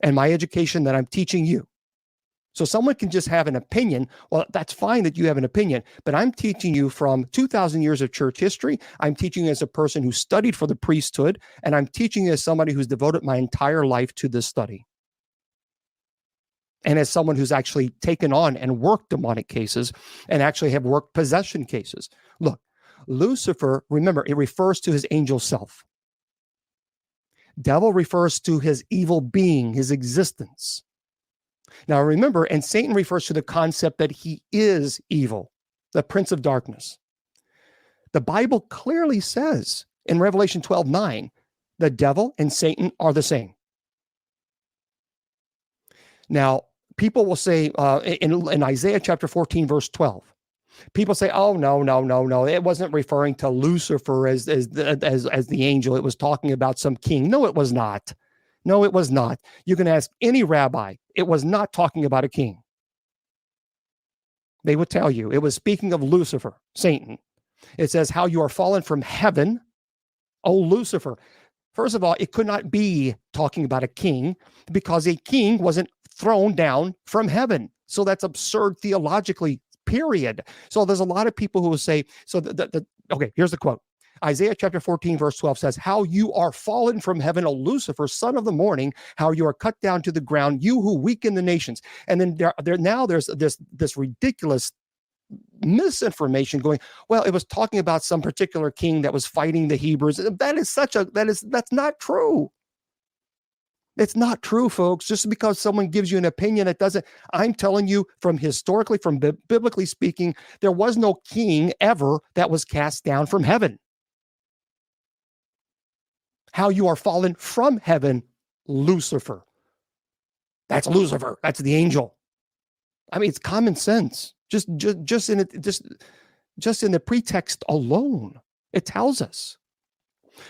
and my education that I'm teaching you. So someone can just have an opinion. Well, that's fine that you have an opinion, but I'm teaching you from 2,000 years of church history. I'm teaching you as a person who studied for the priesthood, and I'm teaching you as somebody who's devoted my entire life to this study. And as someone who's actually taken on and worked demonic cases and actually have worked possession cases. Look, Lucifer, remember, it refers to his angel self. Devil refers to his evil being, his existence. Now remember, and Satan refers to the concept that he is evil, the prince of darkness. The Bible clearly says in Revelation 12:9, the devil and Satan are the same. Now, people will say in Isaiah chapter 14, verse 12, people say, oh, no. It wasn't referring to Lucifer as the angel. It was talking about some king. No, it was not. No, it was not. You can ask any rabbi. It was not talking about a king. They would tell you it was speaking of Lucifer, Satan. It says how you are fallen from heaven, O Lucifer. First of all, it could not be talking about a king because a king wasn't thrown down from heaven. So that's absurd theologically, period. So there's a lot of people who will say, okay, here's the quote. Isaiah chapter 14, verse 12 says, how you are fallen from heaven, O Lucifer, son of the morning, how you are cut down to the ground, you who weaken the nations. And then there's this ridiculous misinformation going, well, it was talking about some particular king that was fighting the Hebrews. That's not true. It's not true, folks. Just because someone gives you an opinion, it doesn't. I'm telling you from biblically speaking, there was no king ever that was cast down from heaven. How you are fallen from heaven, Lucifer. That's Lucifer. That's the angel. I mean, it's common sense. Just in the pretext alone, it tells us.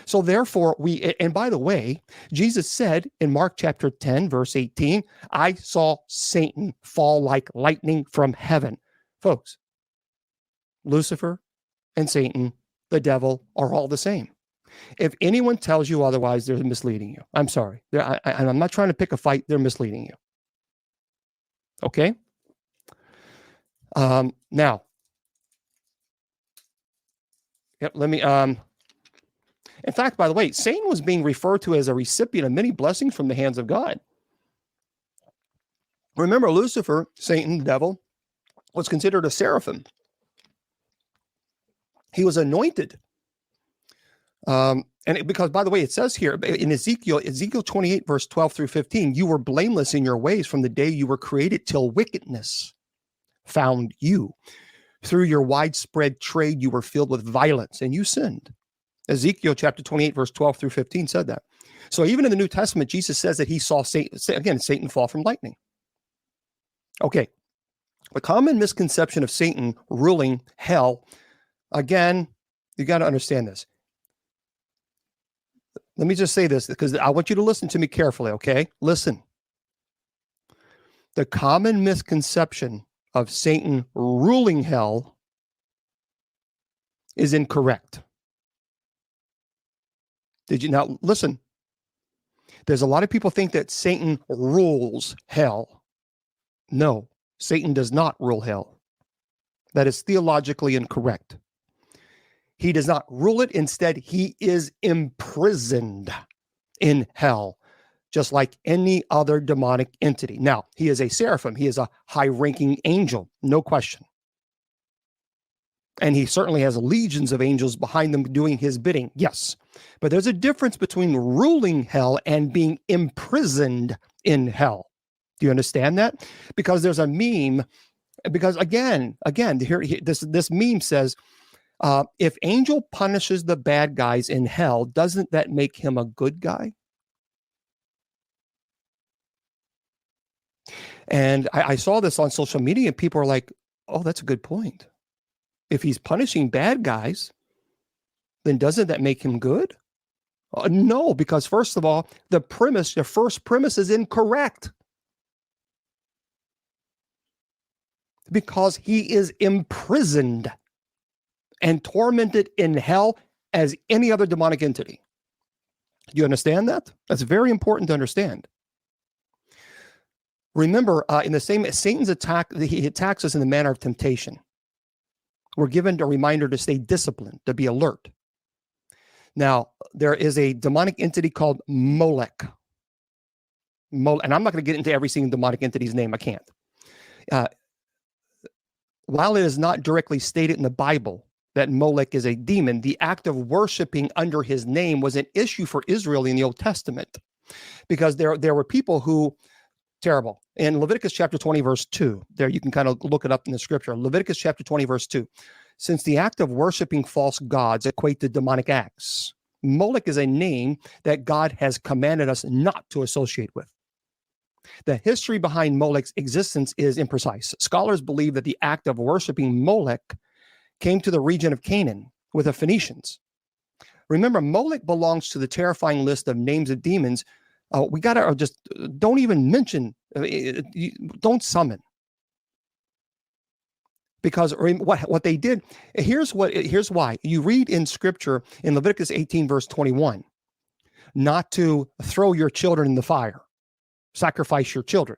So therefore, and by the way, Jesus said in Mark chapter 10, verse 18, I saw Satan fall like lightning from heaven. Folks, Lucifer and Satan, the devil, are all the same. If anyone tells you otherwise, they're misleading you. I'm sorry. I'm not trying to pick a fight. They're misleading you. Okay? Now, let me, in fact, by the way, Satan was being referred to as a recipient of many blessings from the hands of God. Remember, Lucifer, Satan, the devil, was considered a seraphim. He was anointed. Because, by the way, it says here in Ezekiel 28, verse 12 through 15, you were blameless in your ways from the day you were created till wickedness found you. Through your widespread trade, you were filled with violence and you sinned. Ezekiel chapter 28, verse 12 through 15 said that. So even in the New Testament, Jesus says that he saw Satan fall from lightning. Okay. The common misconception of Satan ruling hell, again, you got to understand this. Let me just say this because I want you to listen to me carefully, okay? Listen. The common misconception of Satan ruling hell is incorrect. Did you now listen? There's a lot of people think that Satan rules hell. No, Satan does not rule hell. That is theologically incorrect. He does not rule it. Instead, he is imprisoned in hell, just like any other demonic entity. Now, he is a seraphim. He is a high-ranking angel, no question. And he certainly has legions of angels behind them doing his bidding, yes. But there's a difference between ruling hell and being imprisoned in hell. Do you understand that? Because there's a meme, because again, here this meme says, if angel punishes the bad guys in hell, doesn't that make him a good guy? And I saw this on social media, and people are like, oh, that's a good point. If he's punishing bad guys, then doesn't that make him good? No, because first of all, the first premise is incorrect. Because he is imprisoned and tormented in hell as any other demonic entity. Do you understand that? That's very important to understand. Remember, in the same Satan's attack, he attacks us in the manner of temptation. We're given a reminder to stay disciplined, to be alert. Now, there is a demonic entity called Molech. And I'm not going to get into every single demonic entity's name. I can't. While it is not directly stated in the Bible that Molech is a demon, the act of worshiping under his name was an issue for Israel in the Old Testament, because there were people who, terrible. In Leviticus chapter 20, verse 2, there you can kind of look it up in the scripture. Leviticus chapter 20, verse 2. Since the act of worshiping false gods equate to demonic acts, Molech is a name that God has commanded us not to associate with. The history behind Molech's existence is imprecise. Scholars believe that the act of worshiping Molech came to the region of Canaan with the Phoenicians. Remember, Molech belongs to the terrifying list of names of demons. We got to just don't even mention, don't summon. Because what they did, here's why. You read in scripture in Leviticus 18, verse 21, not to throw your children in the fire. Sacrifice your children.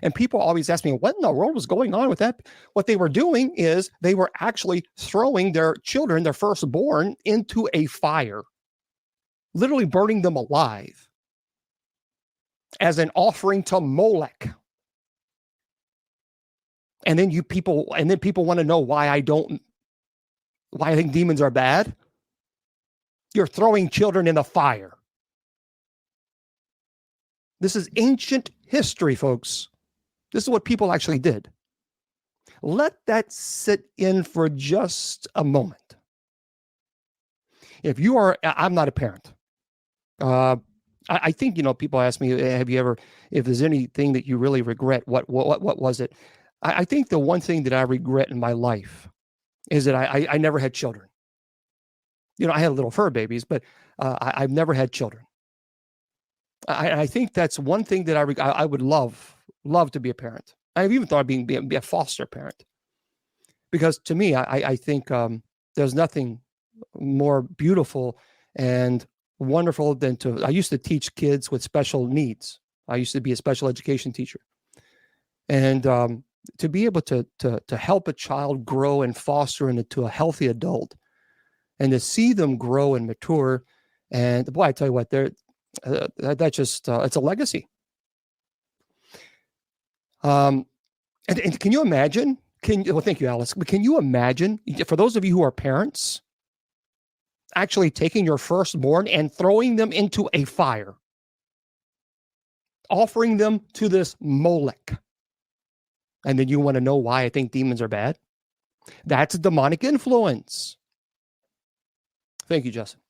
And people always ask me, what in the world was going on with that? What they were doing is they were actually throwing their children, their firstborn, into a fire, literally burning them alive as an offering to Molech. And then people want to know why I think demons are bad. You're throwing children in the fire. This is ancient history, folks. This is what people actually did. Let that sit in for just a moment. If you are, I'm not a parent. I think, people ask me, if there's anything that you really regret, what was it? I think the one thing that I regret in my life is that I never had children. I had little fur babies, but I've never had children. I think that's one thing that I would love to be a parent. I've even thought of be a foster parent, because to me, I think there's nothing more beautiful and wonderful than I used to teach kids with special needs. I used to be a special education teacher, and to be able to help a child grow and foster into a healthy adult, and to see them grow and mature, and boy, I tell you what, that's just it's a legacy. And can you imagine? Well, thank you, Alice. But can you imagine, for those of you who are parents, actually taking your firstborn and throwing them into a fire, offering them to this Molech, and then you want to know why I think demons are bad? That's demonic influence. Thank you, Justin.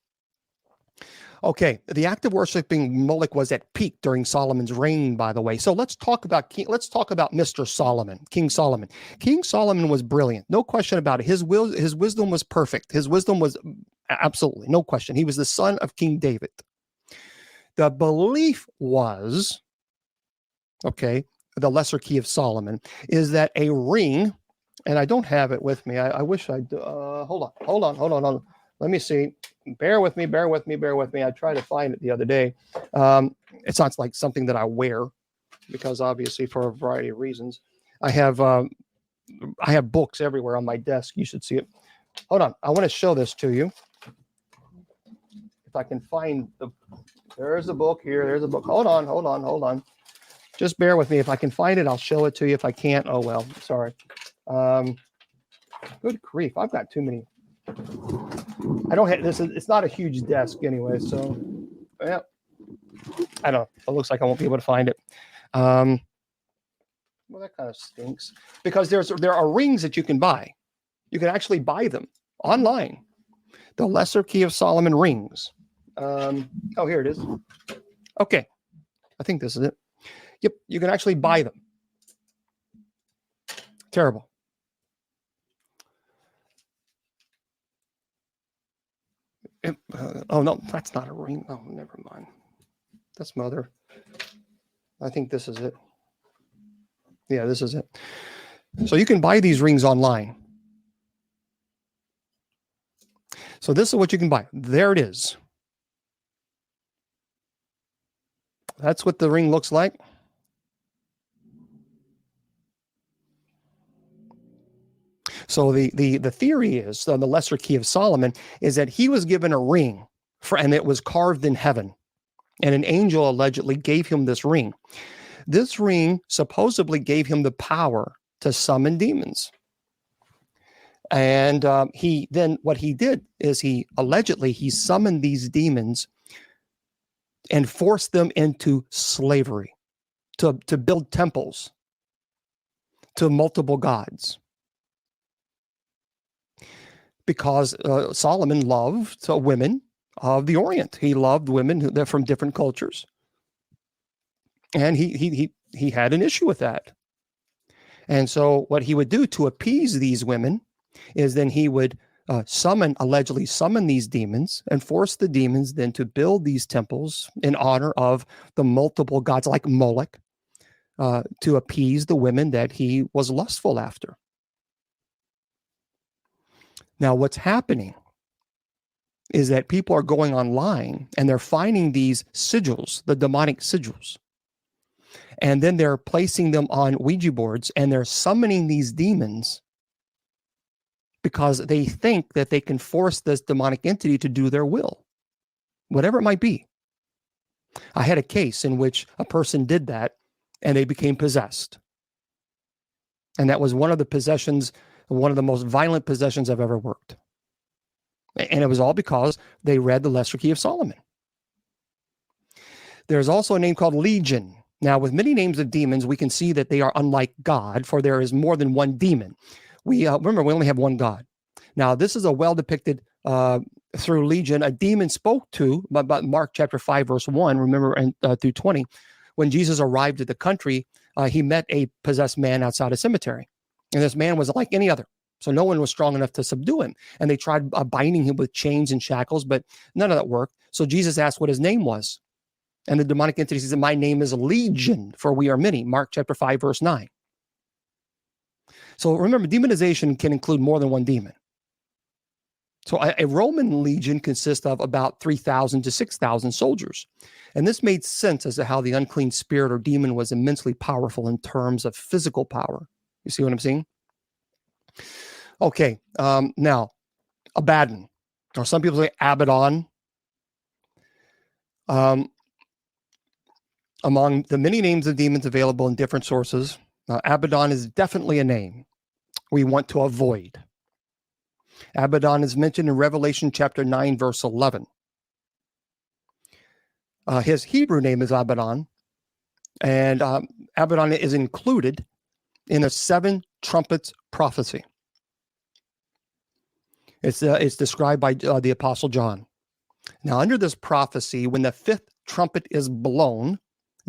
Okay, the act of worshiping Moloch was at peak during Solomon's reign, by the way. So let's talk about Mr. Solomon, King Solomon. King Solomon was brilliant, no question about it. His wisdom was perfect. His wisdom was absolutely no question. He was the son of King David. The belief was, okay, the Lesser Key of Solomon is that a ring, and I don't have it with me. I wish I'd. Hold on. Let me see. Bear with me. I tried to find it the other day. It's not like something that I wear, because obviously for a variety of reasons. I have books everywhere on my desk. You should see it. Hold on. I want to show this to you. If I can find there's a book here. There's a book. Hold on. Just bear with me. If I can find it, I'll show it to you. If I can't, oh well. Sorry. Good grief. I've got too many. I don't have this. It's not a huge desk anyway, so yeah. I don't know. It looks like I won't be able to find it. Well, that kind of stinks, because there are rings that you can buy. You can actually buy them online. The Lesser Key of Solomon rings. Oh, here it is. Okay, I think this is it. Yep, you can actually buy them. Terrible. Oh, no, that's not a ring. Oh, never mind. That's mother. I think this is it. Yeah, this is it. So you can buy these rings online. So this is what you can buy. There it is. That's what the ring looks like. So the theory is, the Lesser Key of Solomon, is that he was given a ring, and it was carved in heaven. And an angel allegedly gave him this ring. This ring supposedly gave him the power to summon demons. And what he did is he summoned these demons and forced them into slavery, to build temples to multiple gods. Because Solomon loved women of the Orient. He loved women that from different cultures. And he had an issue with that. And so what he would do to appease these women is then he would allegedly summon these demons and force the demons then to build these temples in honor of the multiple gods like Moloch, to appease the women that he was lustful after. Now, what's happening is that people are going online and they're finding these sigils, the demonic sigils. And then they're placing them on Ouija boards and they're summoning these demons because they think that they can force this demonic entity to do their will, whatever it might be. I had a case in which a person did that and they became possessed. And that was one of the most violent possessions I've ever worked. And it was all because they read the Lesser Key of Solomon. There's also a name called Legion. Now, with many names of demons, we can see that they are unlike God, for there is more than one demon. Remember, we only have one God. Now, this is a well-depicted through Legion. A demon spoke to, about Mark chapter 5, verse 1, remember, and through 20. When Jesus arrived at the country, he met a possessed man outside a cemetery. And this man was like any other. So no one was strong enough to subdue him. And they tried binding him with chains and shackles, but none of that worked. So Jesus asked what his name was. And the demonic entity said, "My name is Legion, for we are many." Mark chapter 5, verse 9. So remember, demonization can include more than one demon. So a Roman legion consists of about 3,000 to 6,000 soldiers. And this made sense as to how the unclean spirit or demon was immensely powerful in terms of physical power. You see what I'm saying? Okay, now, Abaddon, or some people say Abaddon. Among the many names of demons available in different sources, Abaddon is definitely a name we want to avoid. Abaddon is mentioned in Revelation chapter 9, verse 11. His Hebrew name is Abaddon, and Abaddon is included in the 7 trumpets prophecy. It's described by the Apostle John. Now, under this prophecy, when the fifth trumpet is blown,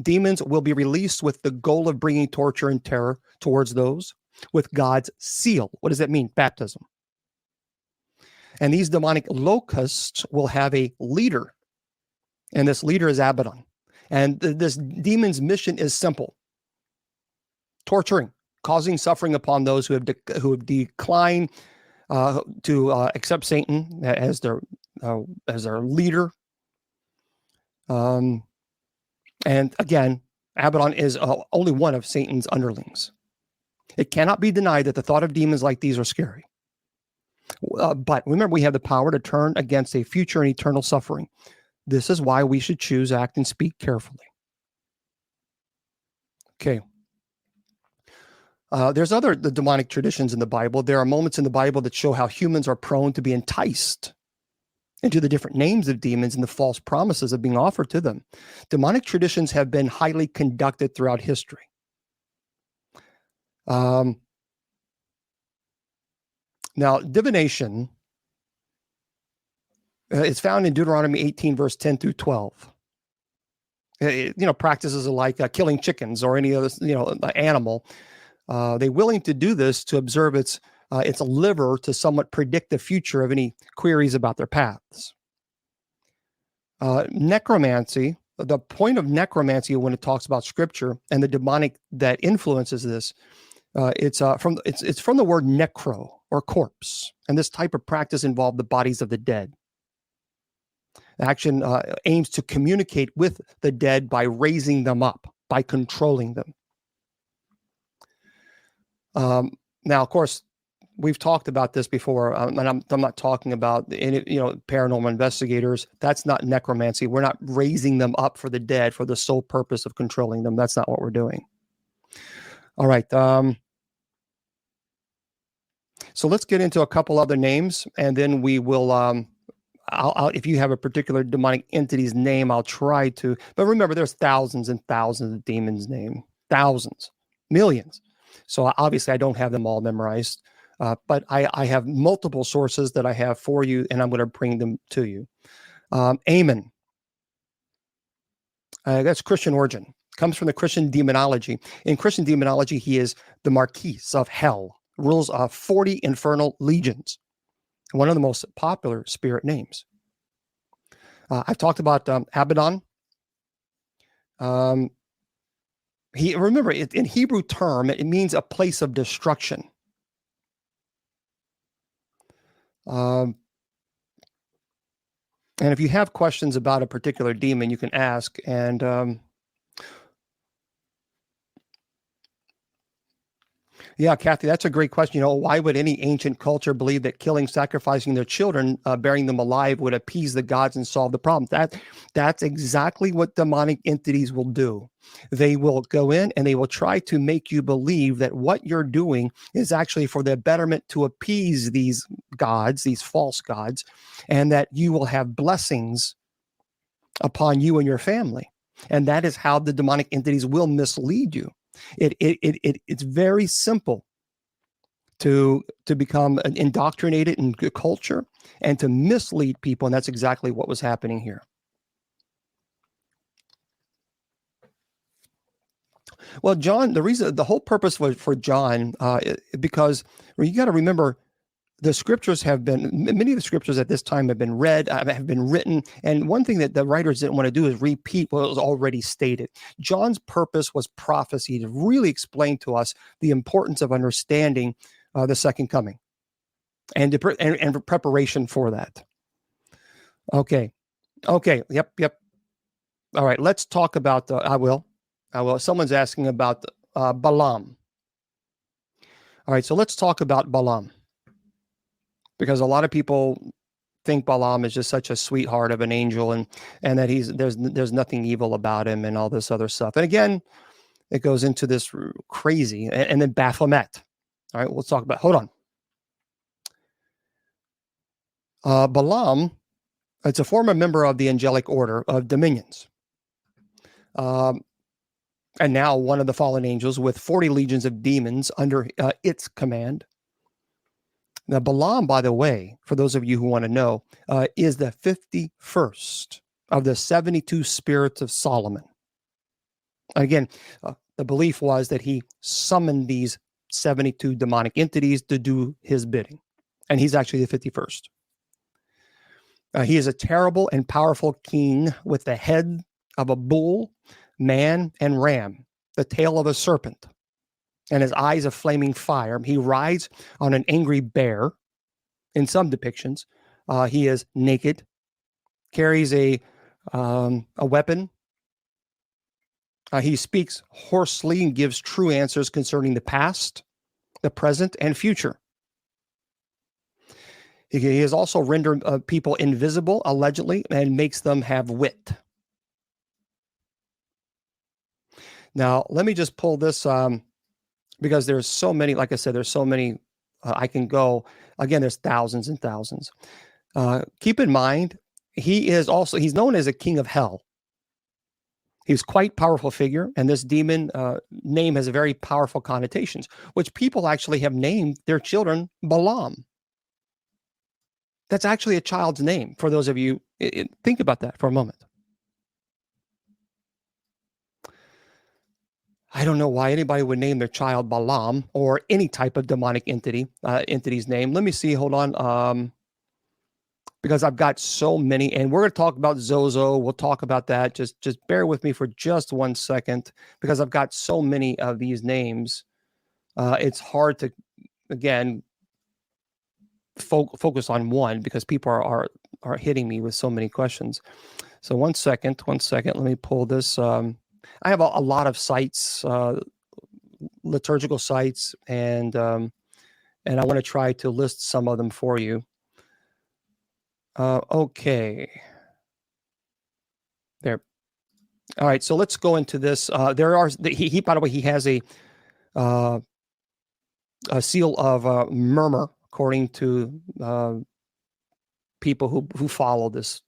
demons will be released with the goal of bringing torture and terror towards those with God's seal. What does that mean? Baptism. And these demonic locusts will have a leader, and this leader is Abaddon. And this demon's mission is simple: torturing, causing suffering upon those who have declined to accept Satan as their leader. And again, Abaddon is only one of Satan's underlings. It cannot be denied that the thought of demons like these are scary. But remember, we have the power to turn against a future and eternal suffering. This is why we should choose, act, and speak carefully. Okay. There's the demonic traditions in the Bible. There are moments in the Bible that show how humans are prone to be enticed into the different names of demons and the false promises of being offered to them. Demonic traditions have been highly conducted throughout history. Now, divination is found in Deuteronomy 18, verse 10 through 12. Practices like killing chickens or any other, animal. They're willing to do this to observe its liver to somewhat predict the future of any queries about their paths. Necromancy, the point of necromancy when it talks about scripture and the demonic that influences this, it's from the word necro, or corpse. And this type of practice involved the bodies of the dead. Action aims to communicate with the dead by raising them up, by controlling them. Now, of course, we've talked about this before, and I'm not talking about paranormal investigators. That's not necromancy. We're not raising them up for the dead for the sole purpose of controlling them. That's not what we're doing. All right. So let's get into a couple other names, and then we will. If you have a particular demonic entity's name, I'll try to. But remember, there's thousands and thousands of demons' names, thousands, millions. So obviously, I don't have them all memorized, but I have multiple sources that I have for you, and I'm going to bring them to you. Amen. That's Christian origin. Comes from the Christian demonology. In Christian demonology, he is the Marquis of Hell. Rules 40 infernal legions. One of the most popular spirit names. I've talked about Abaddon. Remember, in Hebrew term, it means a place of destruction. And if you have questions about a particular demon, you can ask. And yeah, Kathy, that's a great question. Why would any ancient culture believe that killing, sacrificing their children, burying them alive would appease the gods and solve the problem? That's exactly what demonic entities will do. They will go in and they will try to make you believe that what you're doing is actually for their betterment, to appease these gods, these false gods, and that you will have blessings upon you and your family. And that is how the demonic entities will mislead you. It's very simple to become indoctrinated in culture and to mislead people, and that's exactly what was happening here. Well, John, the whole purpose for John, because you got to remember, the scriptures many of the scriptures at this time have been read, have been written. And one thing that the writers didn't want to do is repeat what was already stated. John's purpose was prophecy, to really explain to us the importance of understanding the second coming and preparation for that. Okay. Yep. All right. Let's talk about I will. Someone's asking about Balaam. All right. So let's talk about Balaam, because a lot of people think Balaam is just such a sweetheart of an angel, and that there's nothing evil about him and all this other stuff. And again, it goes into this crazy, and then Baphomet. All right, let's talk about. Hold on. Balaam, it's a former member of the angelic order of dominions, and now one of the fallen angels with 40 legions of demons under its command. Now, Balaam, by the way, for those of you who want to know, is the 51st of the 72 spirits of Solomon. Again, the belief was that he summoned these 72 demonic entities to do his bidding, and he's actually the 51st. He is a terrible and powerful king with the head of a bull, man, and ram, the tail of a serpent, and his eyes of flaming fire. He rides on an angry bear. In some depictions, he is naked, carries a weapon. He speaks hoarsely and gives true answers concerning the past, the present, and future. He has also rendered people invisible, allegedly, and makes them have wit. Now, let me just pull this because there's so many, like I said, there's so many I can go. Again, there's thousands and thousands. Keep in mind, he's known as a king of hell. He's quite powerful figure, and this demon name has very powerful connotations, which people actually have named their children Balaam. That's actually a child's name. For those of you, think about that for a moment. I don't know why anybody would name their child Balaam or any type of demonic entity's name. Let me see. Hold on. Because I've got so many, and we're going to talk about Zozo. We'll talk about that. Just bear with me for just 1 second, because I've got so many of these names. It's hard to, again, focus on one because people are hitting me with so many questions. So 1 second. Let me pull this. I have a lot of sites, liturgical sites, and I want to try to list some of them for you. Okay. There. All right. So let's go into this. By the way, he has a seal of murmur, according to people who follow this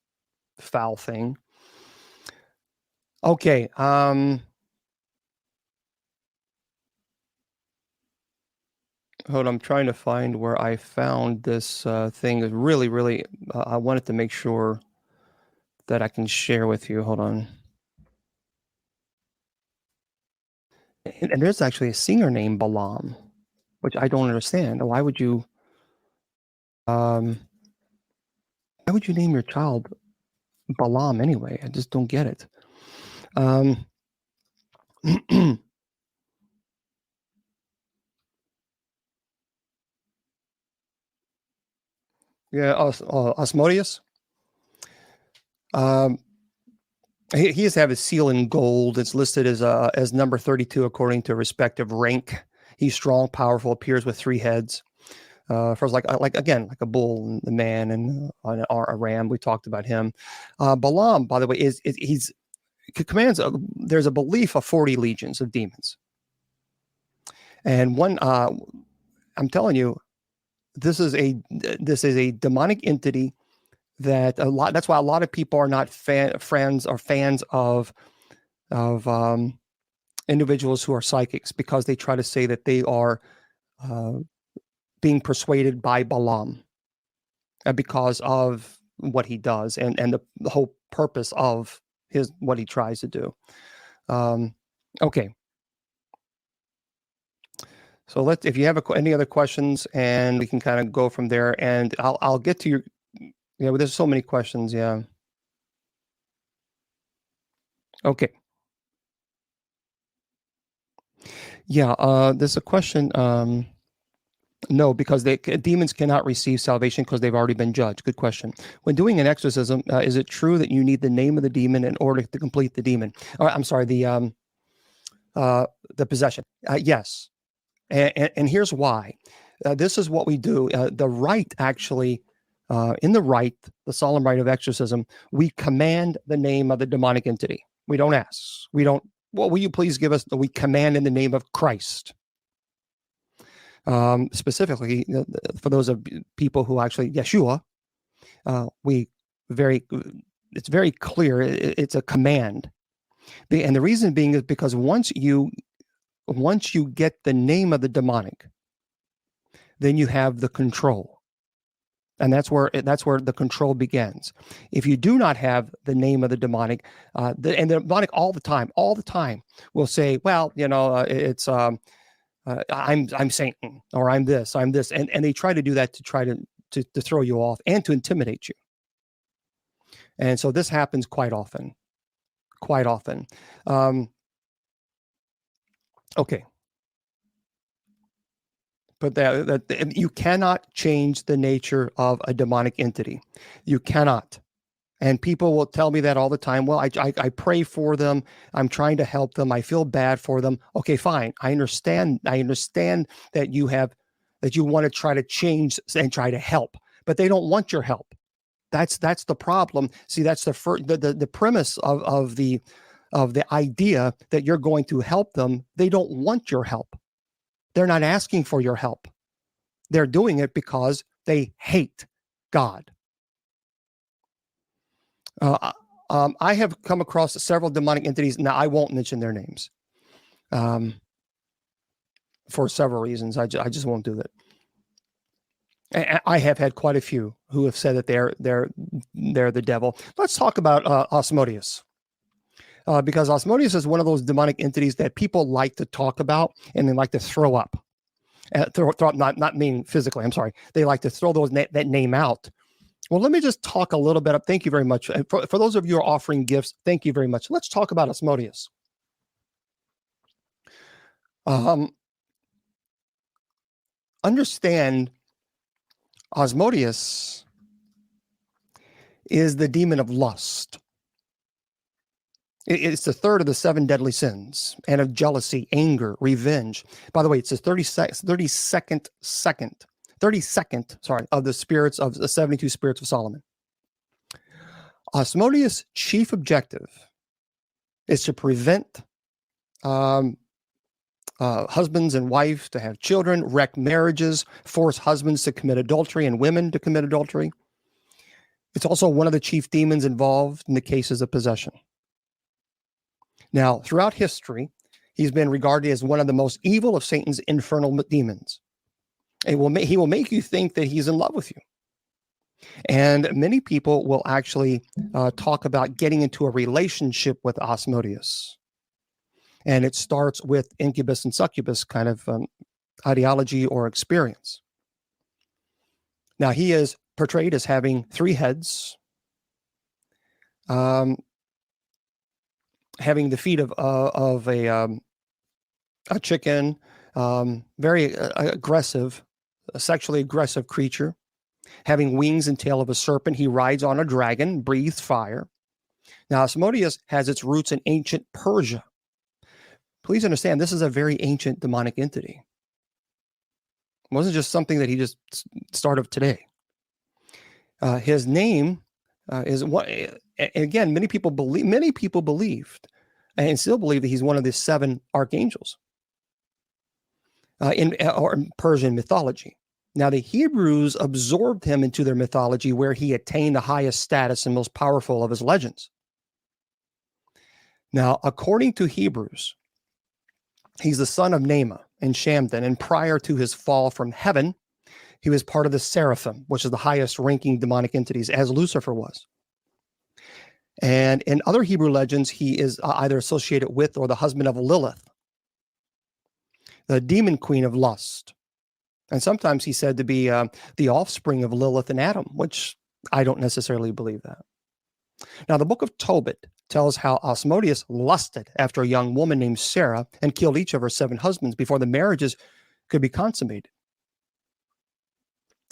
foul thing. Okay. Hold on, I'm trying to find where I found this thing. Really, I wanted to make sure that I can share with you. Hold on. And there's actually a singer named Balaam, which I don't understand. Why would you name your child Balaam anyway? I just don't get it. Yeah, Asmodeus. He has to have a seal in gold. It's listed as number 32 according to respective rank. He's strong, powerful, appears with 3 heads. First, like a bull, the man, and a ram. We talked about him. Balaam, by the way, he commands. There's a belief of 40 legions of demons, and one. I'm telling you, this is a demonic entity that that's why a lot of people are not fans of individuals who are psychics, because they try to say that they are being persuaded by Balaam because of what he does and the whole purpose of what he tries to do. Okay. So if you have any other questions, and we can kind of go from there, and I'll get to your, but there's so many questions. Yeah. Okay. Yeah. There's a question. No, because demons cannot receive salvation because they've already been judged. Good question. When doing an exorcism, is it true that you need the name of the demon in order to complete the demon? I'm sorry, the possession. Yes. And here's why. This is what we do. The rite actually, in the solemn rite of exorcism, we command the name of the demonic entity. We don't ask. We don't, well, will you please give us, we command in the name of Christ. Specifically, for those of people who actually, Yeshua, it's very clear. It's a command. And the reason being is because once you get the name of the demonic, then you have the control. And that's where the control begins. If you do not have the name of the demonic, and the demonic all the time will say, well, it's I'm Satan, or I'm this, and they try to do that to throw you off and to intimidate you. And so this happens quite often. Okay. But that you cannot change the nature of a demonic entity. You cannot. And people will tell me that all the time. Well, I pray for them. I'm trying to help them. I feel bad for them. Okay, fine. I understand that you want to try to change and try to help, but they don't want your help. That's the problem. See, that's the premise of the idea that you're going to help them. They don't want your help. They're not asking for your help. They're doing it because they hate God. I have come across several demonic entities. Now, I won't mention their names for several reasons. I just won't do that. I have had quite a few who have said that they're the devil. Let's talk about Asmodeus. Because Asmodeus is one of those demonic entities that people like to talk about and they like to throw up. Throw up, not mean physically, I'm sorry. They like to throw that name out. Well, let me just talk a little bit. Thank you very much. For those of you who are offering gifts, thank you very much. Let's talk about Asmodeus. Understand, Asmodeus is the demon of lust. It's the third of the 7 deadly sins, and of jealousy, anger, revenge. By the way, it's the 32nd of the spirits of the 72 spirits of Solomon. Asmodeus' chief objective is to prevent husbands and wives to have children, wreck marriages, force husbands to commit adultery and women to commit adultery. It's also one of the chief demons involved in the cases of possession. Now, throughout history, he's been regarded as one of the most evil of Satan's infernal demons. He will make you think that he's in love with you. And many people will actually talk about getting into a relationship with Asmodeus. And it starts with incubus and succubus kind of ideology or experience. Now, he is portrayed as having 3 heads, having the feet of a chicken, very aggressive, a sexually aggressive creature, having wings and tail of a serpent. He rides on a dragon, breathes fire. Now, Asmodeus has its roots in ancient Persia. Please understand, this is a very ancient demonic entity. It wasn't just something that he just started today. His name is what, again, many people believed and still believe that he's one of the 7 archangels in Persian mythology. Now, the Hebrews absorbed him into their mythology, where he attained the highest status and most powerful of his legends. Now, according to Hebrews, he's the son of Naamah and Shamdan, and prior to his fall from heaven, he was part of the seraphim, which is the highest ranking demonic entities, as Lucifer was. And in other Hebrew legends, he is either associated with or the husband of Lilith, the demon queen of lust. And sometimes he's said to be the offspring of Lilith and Adam, which I don't necessarily believe that. Now, the book of Tobit tells how Asmodeus lusted after a young woman named Sarah and killed each of her 7 husbands before the marriages could be consummated.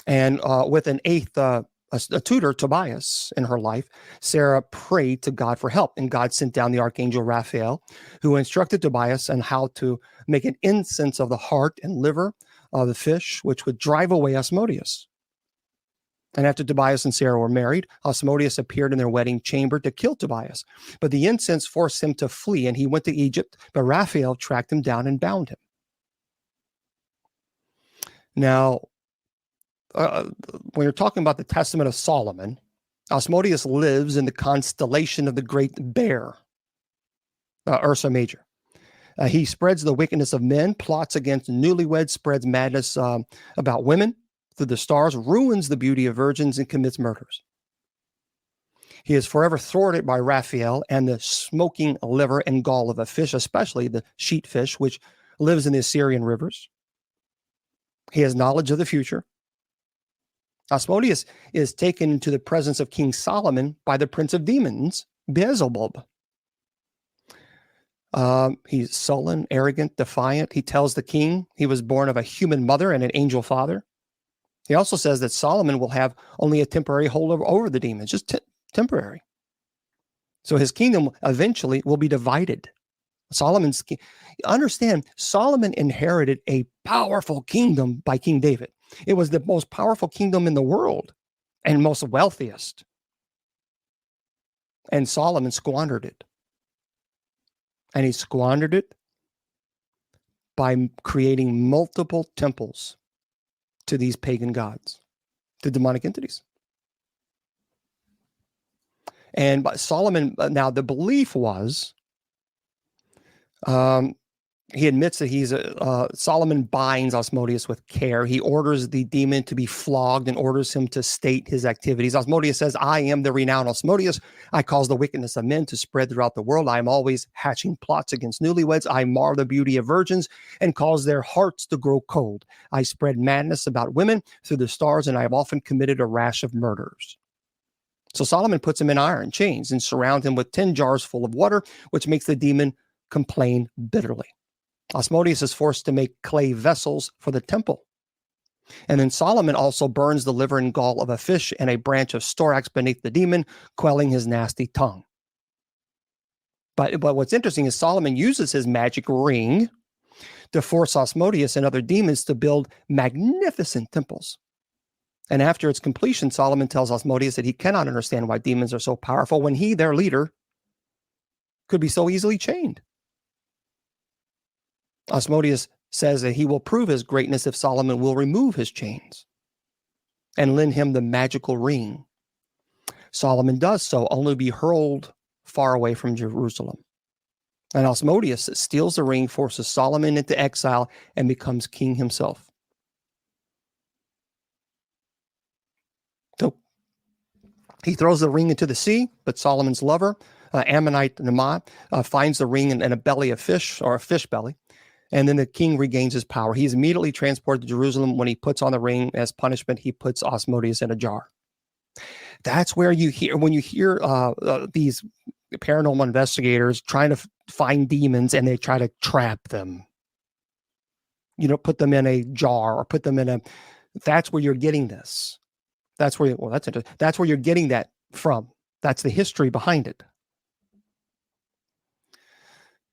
And with an 8th, a tutor, Tobias, in her life, Sarah prayed to God for help, and God sent down the archangel Raphael, who instructed Tobias on how to make an incense of the heart and liver of the fish, which would drive away Asmodeus. And after Tobias and Sarah were married, Asmodeus appeared in their wedding chamber to kill Tobias. But the incense forced him to flee, and he went to Egypt, but Raphael tracked him down and bound him. Now, when you're talking about the Testament of Solomon, Asmodeus lives in the constellation of the Great Bear, Ursa Major. He spreads the wickedness of men, plots against newlyweds, spreads madness about women through the stars, ruins the beauty of virgins, and commits murders. He is forever thwarted by Raphael and the smoking liver and gall of a fish, especially the sheet fish, which lives in the Assyrian rivers. He has knowledge of the future. Asmodeus is taken into the presence of King Solomon by the prince of demons, Beelzebub. He's sullen, arrogant, defiant. He tells the king he was born of a human mother and an angel father. He also says that Solomon will have only a temporary hold over the demons, just temporary. So his kingdom eventually will be divided. Understand, Solomon inherited a powerful kingdom by King David. It was the most powerful kingdom in the world and most wealthiest. And Solomon squandered it. And he squandered it by creating multiple temples to these pagan gods, to demonic entities. And Solomon, now the belief was, he admits that Solomon binds Asmodeus with care. He orders the demon to be flogged and orders him to state his activities. Asmodeus says, I am the renowned Asmodeus. I cause the wickedness of men to spread throughout the world. I am always hatching plots against newlyweds. I mar the beauty of virgins and cause their hearts to grow cold. I spread madness about women through the stars, and I have often committed a rash of murders. So Solomon puts him in iron chains and surrounds him with 10 jars full of water, which makes the demon complain bitterly. Asmodeus is forced to make clay vessels for the temple. And then Solomon also burns the liver and gall of a fish and a branch of storax beneath the demon, quelling his nasty tongue. But what's interesting is Solomon uses his magic ring to force Asmodeus and other demons to build magnificent temples. And after its completion, Solomon tells Asmodeus that he cannot understand why demons are so powerful when he, their leader, could be so easily chained. Asmodeus says that he will prove his greatness if Solomon will remove his chains and lend him the magical ring. Solomon does so, only to be hurled far away from Jerusalem. And Asmodeus steals the ring, forces Solomon into exile, and becomes king himself. So he throws the ring into the sea, but Solomon's lover, Ammonite Naamah, finds the ring in a belly of fish, or a fish belly. And then the king regains his power. He's immediately transported to Jerusalem. When he puts on the ring as punishment, he puts Asmodeus in a jar. That's where when you hear these paranormal investigators trying to find demons and they try to trap them, put them in a jar or put them in that's where you're getting this. That's where you're getting that from. That's the history behind it.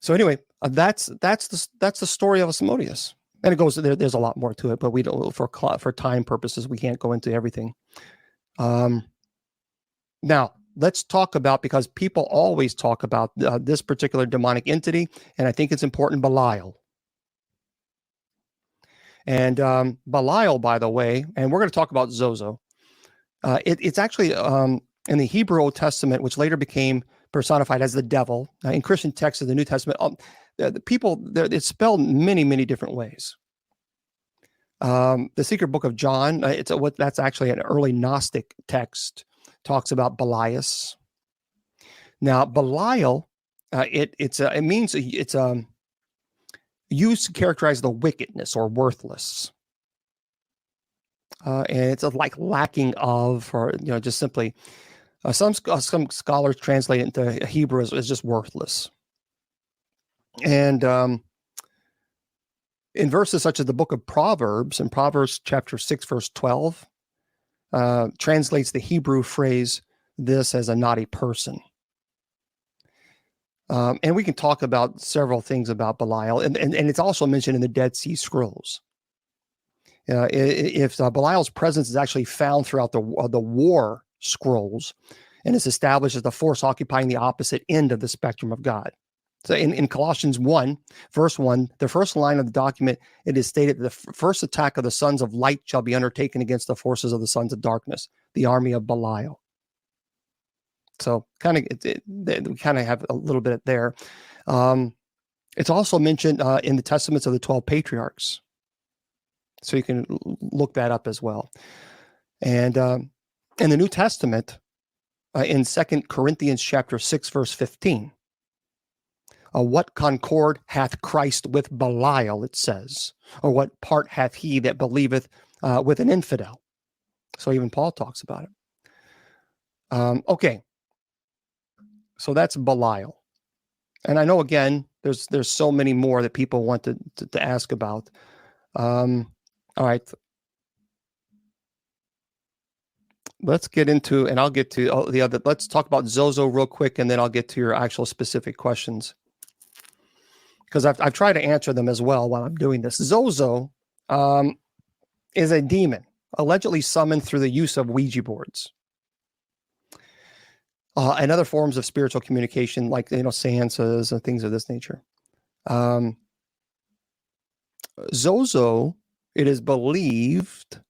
So anyway, that's the story of Asmodeus, and it goes there. There's a lot more to it, but we don't for time purposes we can't go into everything. Now let's talk about, because people always talk about this particular demonic entity, and I think it's important, Belial. And Belial, by the way, and we're going to talk about Zozo. It's actually in the Hebrew Old Testament, which later became personified as the devil. In Christian texts of the New Testament, it's spelled many, many different ways. The Secret Book of John, that's actually an early Gnostic text, talks about Belias. Now, Belial, it means it's used to characterize the wickedness or worthless. And it's like lacking of, or just simply. Some scholars translate it into Hebrew as just worthless. And in verses such as the book of Proverbs, in Proverbs chapter 6, verse 12, translates the Hebrew phrase, this as a naughty person. And we can talk about several things about Belial, and it's also mentioned in the Dead Sea Scrolls. If Belial's presence is actually found throughout the war scrolls, and is established as the force occupying the opposite end of the spectrum of God. So in Colossians 1, verse 1, the first line of the document, it is stated, the first attack of the sons of light shall be undertaken against the forces of the sons of darkness, the army of Belial. So we kind of have a little bit there. It's also mentioned in the Testaments of the 12 patriarchs. So you can look that up as well. And in the New Testament, in 2 Corinthians chapter 6, verse 15, what concord hath Christ with Belial, it says, or what part hath he that believeth with an infidel? So even Paul talks about it. Okay, so that's Belial. And I know, again, there's so many more that people want to ask about. All right. Let's get into, and I'll get to the other, let's talk about Zozo real quick, and then I'll get to your actual specific questions, because I've tried to answer them as well while I'm doing this. Zozo is a demon allegedly summoned through the use of Ouija boards and other forms of spiritual communication, like, seances and things of this nature. Zozo, it is believed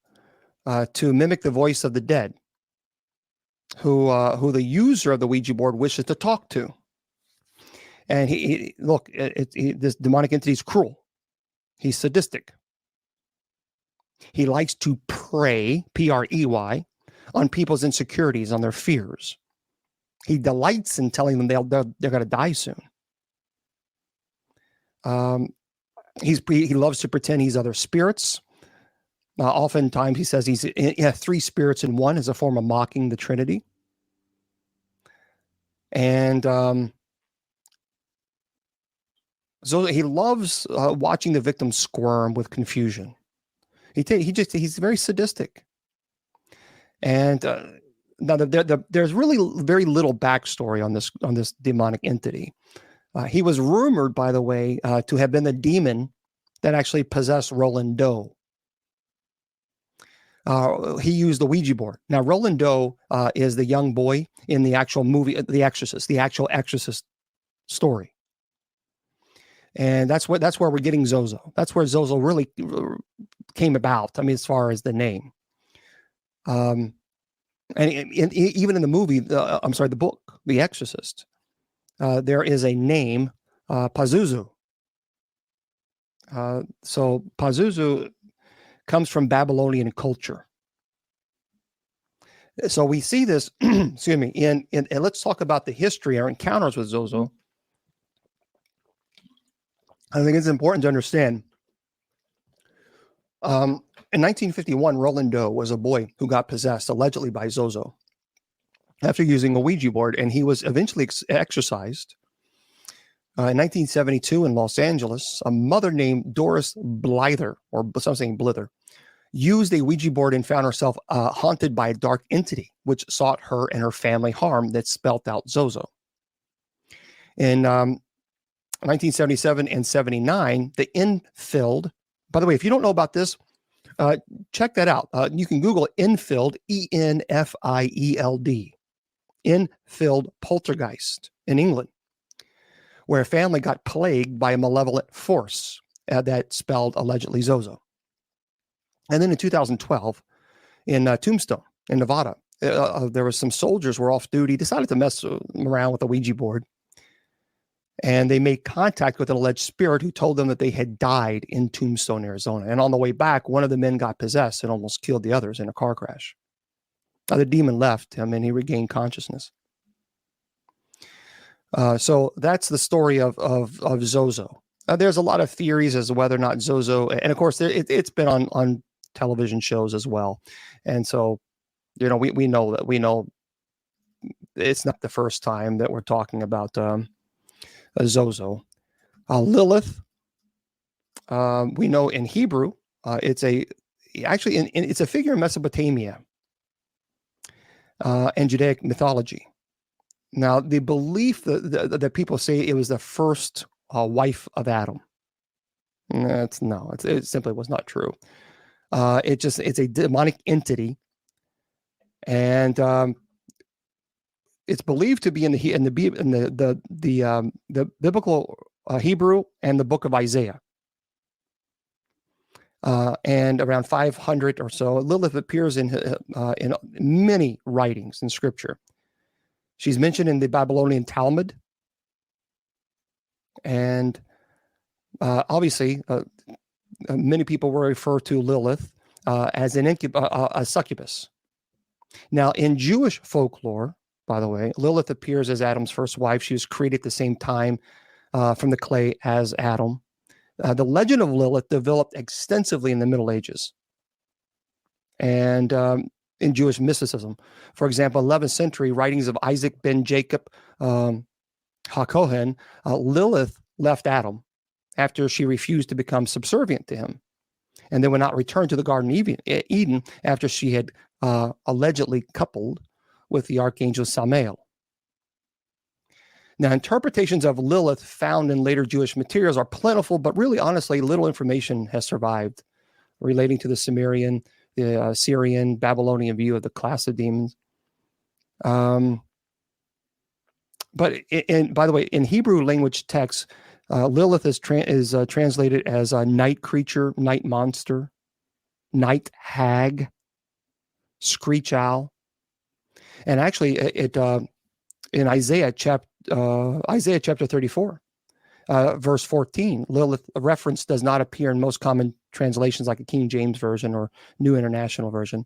to mimic the voice of the dead, who the user of the Ouija board wishes to talk to. And this demonic entity is cruel. He's sadistic. He likes to prey, P-R-E-Y, on people's insecurities, on their fears. He delights in telling them they're going to die soon. He loves to pretend he's other spirits. Oftentimes he says he's three spirits in one, as a form of mocking the Trinity. And so he loves watching the victim squirm with confusion. He's very sadistic. And now there's really very little backstory on this demonic entity. He was rumored, by the way, to have been the demon that actually possessed Roland Doe. He used the Ouija board. Now, Roland Doe is the young boy in the actual movie, The Exorcist, the actual Exorcist story. And that's where we're getting Zozo. That's where Zozo really came about. I mean, as far as the name. And even in the movie, the book, The Exorcist, there is a name, Pazuzu. So Pazuzu comes from Babylonian culture. So we see this, excuse me, and let's talk about the history, our encounters with Zozo. I think it's important to understand. In 1951, Roland Doe was a boy who got possessed, allegedly by Zozo, after using a Ouija board, and he was eventually exorcised. In 1972 in Los Angeles, a mother named Doris Blyther, or some saying Blither, used a Ouija board and found herself haunted by a dark entity, which sought her and her family harm, that spelt out Zozo. In 1977 and 79, the Enfield, by the way, if you don't know about this, check that out. You can Google Enfield, E-N-F-I-E-L-D, Enfield poltergeist in England, where a family got plagued by a malevolent force that spelled allegedly Zozo. And then in 2012, in Tombstone, in Nevada, there was some soldiers who were off duty, decided to mess around with a Ouija board. And they made contact with an alleged spirit who told them that they had died in Tombstone, Arizona. And on the way back, one of the men got possessed and almost killed the others in a car crash. Now, the demon left him and he regained consciousness. So that's the story of Zozo. There's a lot of theories as to whether or not Zozo, and of course, it's been on television shows as well. And so, we know it's not the first time that we're talking about Zozo. Lilith, we know in Hebrew, it's a figure in Mesopotamia and Judaic mythology. Now, the belief that people say it was the first wife of Adam. It simply was not true. It's a demonic entity, and it's believed to be in the biblical Hebrew and the book of Isaiah. And around 500 or so, Lilith appears in many writings in Scripture. She's mentioned in the Babylonian Talmud, and Obviously, many people will refer to Lilith as a succubus. Now, in Jewish folklore, by the way, Lilith appears as Adam's first wife. She was created at the same time from the clay as Adam. The legend of Lilith developed extensively in the Middle Ages and in Jewish mysticism. For example, 11th century writings of Isaac ben Jacob HaKohen, Lilith left Adam after she refused to become subservient to him, and then would not return to the Garden of Eden after she had allegedly coupled with the archangel Samael. Now, interpretations of Lilith found in later Jewish materials are plentiful, but really, honestly, little information has survived relating to the Sumerian, the Assyrian, Babylonian view of the class of demons. But by the way, in Hebrew language texts, Lilith is translated as a night creature, night monster, night hag, screech owl, and actually, in Isaiah chapter 34, verse 14, Lilith reference does not appear in most common translations like a King James version or New International Version.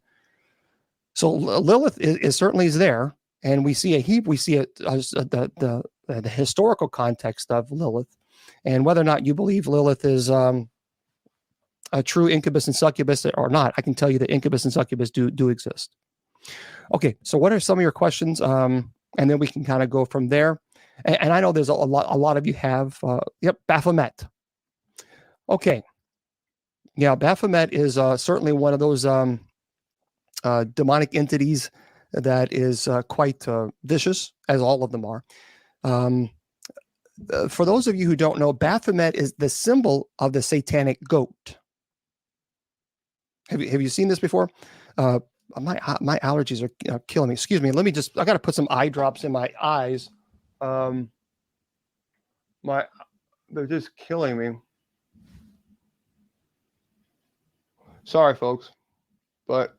So Lilith is certainly there, and we see the historical context of Lilith, and whether or not you believe Lilith is a true incubus and succubus or not, I can tell you that incubus and succubus do exist. Okay, so what are some of your questions? And then we can kind of go from there. And I know there's a lot of you have. Baphomet. Okay, yeah, Baphomet is certainly one of those demonic entities that is quite vicious, as all of them are. For those of you who don't know, Baphomet is the symbol of the satanic goat. Have you seen this before? My allergies are killing me. Excuse me. I got to put some eye drops in my eyes. They're just killing me. Sorry, folks, but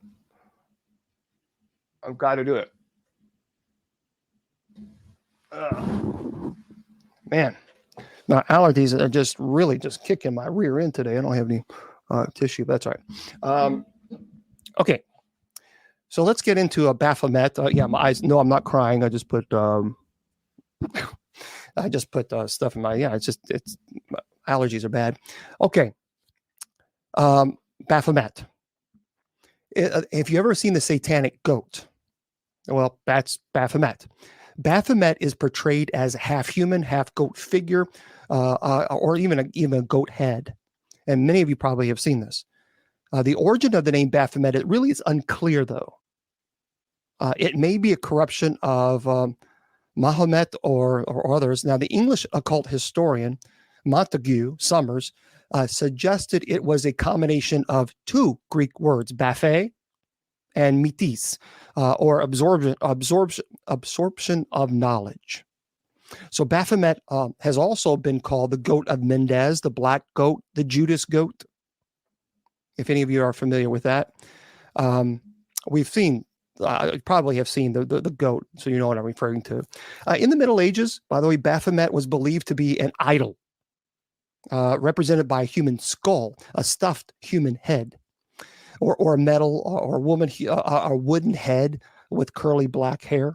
I've got to do it. Man, my allergies are just really just kicking my rear end today. I don't have any tissue, but that's all right. Okay. So let's get into a Baphomet. My eyes. No, I'm not crying. I just put stuff in my. Yeah, it's allergies are bad. Okay. Baphomet. Have you ever seen the satanic goat? Well, that's Baphomet. Baphomet is portrayed as half human, half goat figure, or even a goat head. And many of you probably have seen this. The origin of the name Baphomet, it really is unclear, though. It may be a corruption of Mahomet or others. Now, the English occult historian Montague Summers suggested it was a combination of two Greek words, baphe and mitis, or absorption of knowledge. So Baphomet has also been called the goat of Mendez, the black goat, the Judas goat. If any of you are familiar with that, we've seen. You probably have seen the goat, so you know what I'm referring to. In the Middle Ages, by the way, Baphomet was believed to be an idol, represented by a human skull, a stuffed human head, or a metal or a wooden head with curly black hair.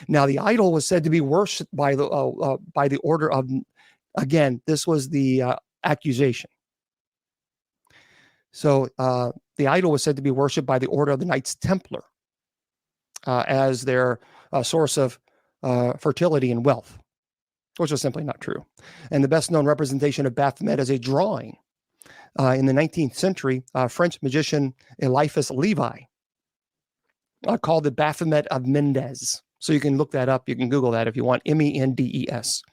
Now, the idol was said to be worshipped by the order of. Again, this was the accusation. So the idol was said to be worshipped by the order of the Knights Templar as their source of fertility and wealth, which was simply not true. And the best known representation of Baphomet is a drawing in the 19th century, French magician Eliphas Levi called the Baphomet of Mendez. So you can look that up. You can Google that if you want, Mendes.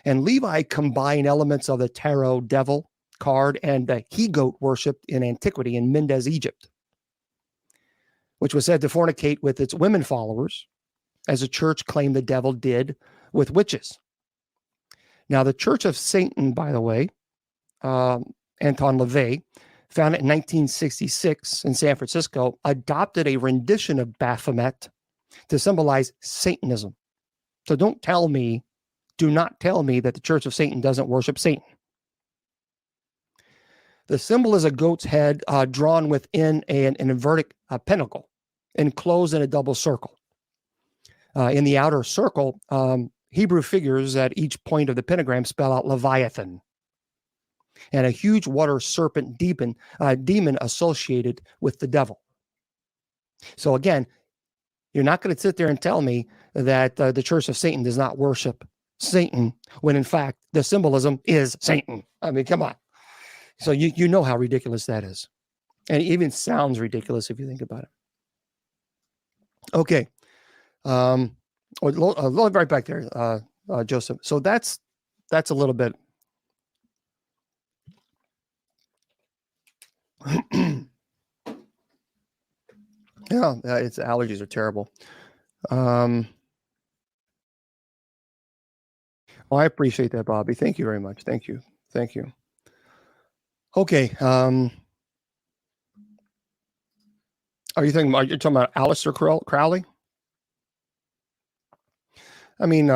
And Levi combined elements of the tarot devil card and the he-goat worshipped in antiquity in Mendes, Egypt, which was said to fornicate with its women followers, as the church claimed the devil did with witches. Now, the Church of Satan, by the way, Anton LaVey, founded in 1966 in San Francisco, adopted a rendition of Baphomet to symbolize Satanism. So do not tell me that the Church of Satan doesn't worship Satan. The symbol is a goat's head drawn within an inverted pentacle, enclosed in a double circle. In the outer circle, Hebrew figures at each point of the pentagram spell out Leviathan, and a huge water serpent demon associated with the devil. So again, you're not going to sit there and tell me that the Church of Satan does not worship Satan, when in fact the symbolism is Satan. I mean, come on. So you know how ridiculous that is. And it even sounds ridiculous if you think about it. Okay. Right back there, Joseph. So that's a little bit. Yeah, its allergies are terrible. Well, I appreciate that, Bobby. Thank you very much. Thank you. Okay. Are you talking about Aleister Crowley? I mean,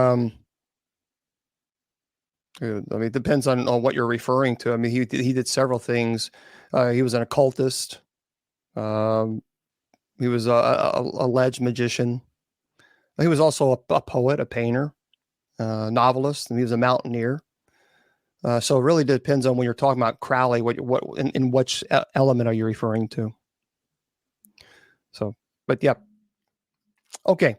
it depends on what you're referring to. I mean, he did several things. He was an occultist. He was a alleged magician. He was also a poet, a painter, novelist, and he was a mountaineer. So it really depends on when you're talking about Crowley, in which element are you referring to? So, but yeah. Okay.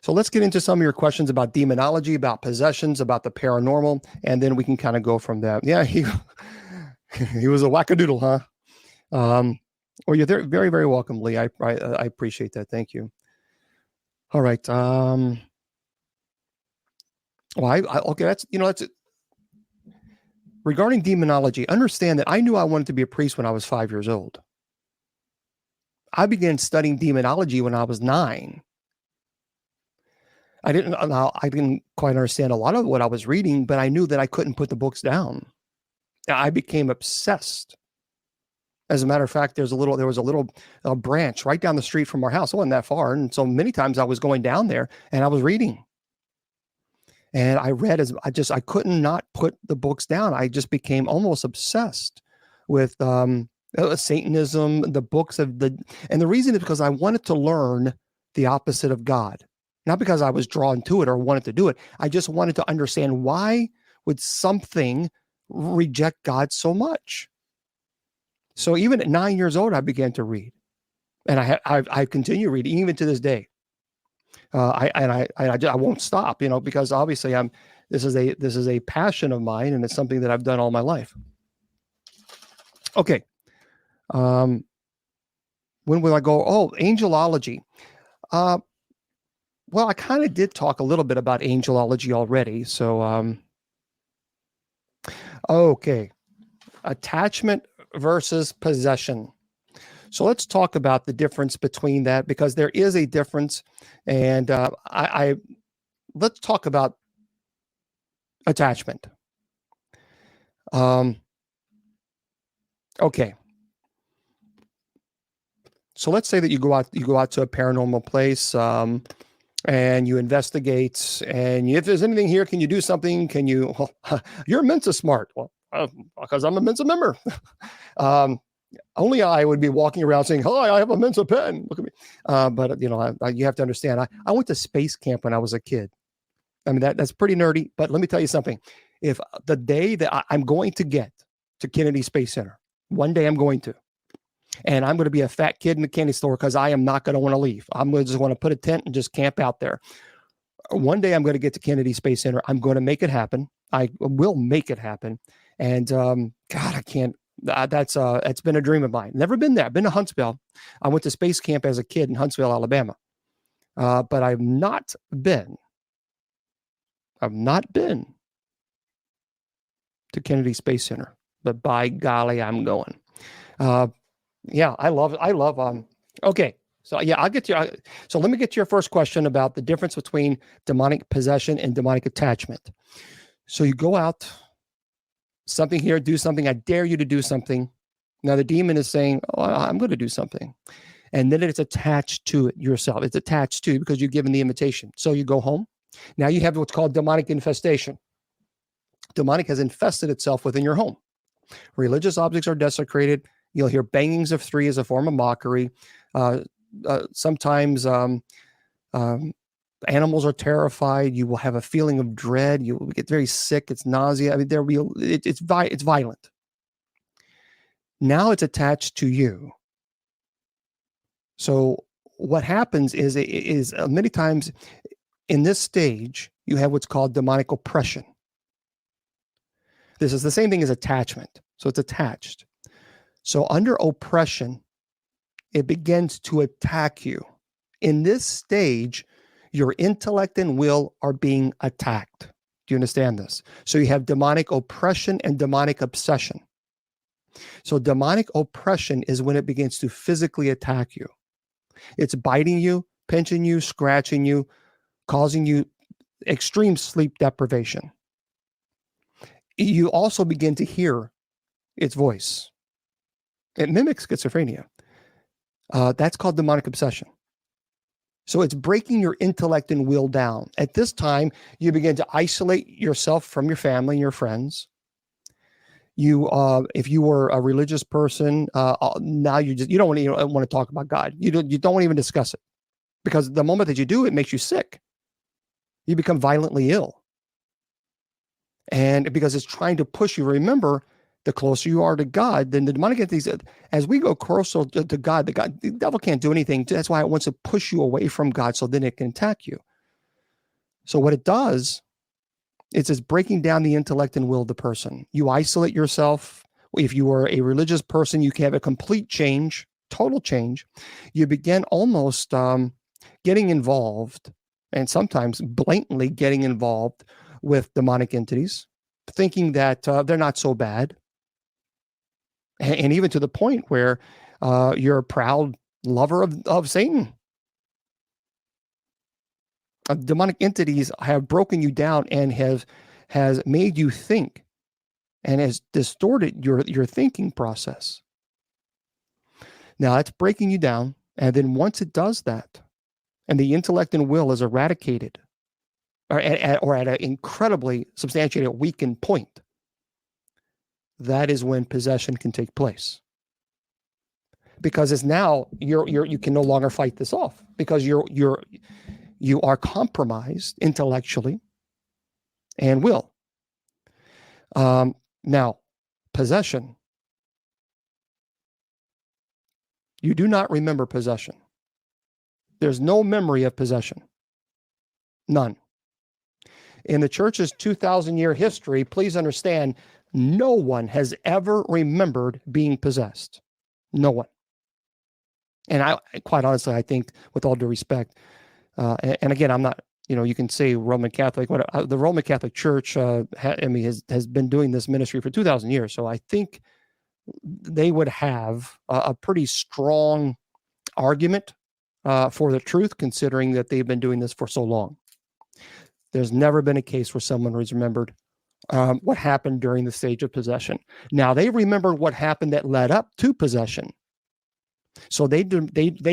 So let's get into some of your questions about demonology, about possessions, about the paranormal, and then we can kind of go from that. Yeah, he was a wackadoodle, huh? Well, you're very, very welcome, Lee. I appreciate that. Thank you. All right. Well, okay. That's it. Regarding demonology, understand that I knew I wanted to be a priest when I was 5 years old. I began studying demonology when I was 9. I didn't quite understand a lot of what I was reading, but I knew that I couldn't put the books down. I became obsessed. As a matter of fact, there was a little branch right down the street from our house. It wasn't that far, and so many times I was going down there and I was reading. And I read I couldn't not put the books down. I just became almost obsessed with Satanism, the books and the reason is because I wanted to learn the opposite of God. Not because I was drawn to it or wanted to do it. I just wanted to understand, why would something reject God so much? So even at 9 years old, I began to read, and I continue reading even to this day. I won't stop, because obviously this is a passion of mine, and it's something that I've done all my life. Okay. When will I go? Oh, angelology. Well, I kind of did talk a little bit about angelology already. So, okay. Attachment versus possession. So let's talk about the difference between that, because there is a difference. And let's talk about attachment. Okay. So let's say that you go out to a paranormal place, and you investigate, and if there's anything here, can you do something? Can you? Well, you're Mensa smart. Well, because I'm a Mensa member. Only I would be walking around saying, "Hi, I have a Mensa pen. Look at me." But you have to understand. I went to space camp when I was a kid. I mean, that's pretty nerdy. But let me tell you something. If the day that I'm going to get to Kennedy Space Center, one day I'm going to. And I'm going to be a fat kid in the candy store because I am not going to want to leave. I'm going to just want to put a tent and just camp out there. One day I'm going to get to Kennedy Space Center. I'm going to make it happen. I will make it happen. And God, I can't. It's been a dream of mine. Never been there. I've been to Huntsville. I went to space camp as a kid in Huntsville, Alabama. But I've not been to Kennedy Space Center. But by golly, I'm going. Yeah, I love. Okay. So yeah, I'll get you. So let me get to your first question about the difference between demonic possession and demonic attachment. So you go out, something here, do something. I dare you to do something. Now the demon is saying, "Oh, I'm going to do something," and then it's attached to it yourself. It's attached to because you've given the invitation. So you go home. Now you have what's called demonic infestation. Demonic has infested itself within your home. Religious objects are desecrated. You'll hear bangings of three as a form of mockery. Sometimes animals are terrified. You will have a feeling of dread. You will get very sick. It's nausea. I mean, it's violent. Now it's attached to you. So what happens is many times in this stage, you have what's called demonic oppression. This is the same thing as attachment. So it's attached. So under oppression, it begins to attack you. In this stage, your intellect and will are being attacked. Do you understand this? So you have demonic oppression and demonic obsession. So demonic oppression is when it begins to physically attack you. It's biting you, pinching you, scratching you, causing you extreme sleep deprivation. You also begin to hear its voice. It mimics schizophrenia. That's called demonic obsession. So it's breaking your intellect and will down. At this time, you begin to isolate yourself from your family and your friends. You, if you were a religious person, now you don't want to talk about God. You don't want to even discuss it, because the moment that you do, it makes you sick. You become violently ill, and because it's trying to push you. Remember, the closer you are to God, then the demonic entities, as we go closer to God, the devil can't do anything. That's why it wants to push you away from God, so then it can attack you. So what it does, it's just breaking down the intellect and will of the person. You isolate yourself. If you are a religious person, you can have a complete change, total change. You begin almost getting involved, and sometimes blatantly getting involved with demonic entities, thinking that they're not so bad. And even to the point where you're a proud lover of Satan. Demonic entities have broken you down and has made you think, and has distorted your thinking process. Now it's breaking you down, and then once it does that, and the intellect and will is eradicated, or at an incredibly substantiated, weakened point, that is when possession can take place. Because it's now you can no longer fight this off, because you are compromised intellectually and will. Now, possession. You do not remember possession. There's no memory of possession. None. In the church's 2,000-year history, please understand, no one has ever remembered being possessed. No one. And I, quite honestly, I think, with all due respect, and again, I'm not, you can say Roman Catholic, the Roman Catholic Church, has been doing this ministry for 2,000 years. So I think they would have a pretty strong argument for the truth, considering that they've been doing this for so long. There's never been a case where someone has remembered what happened during the stage of possession. Now, they remembered what happened that led up to possession. So they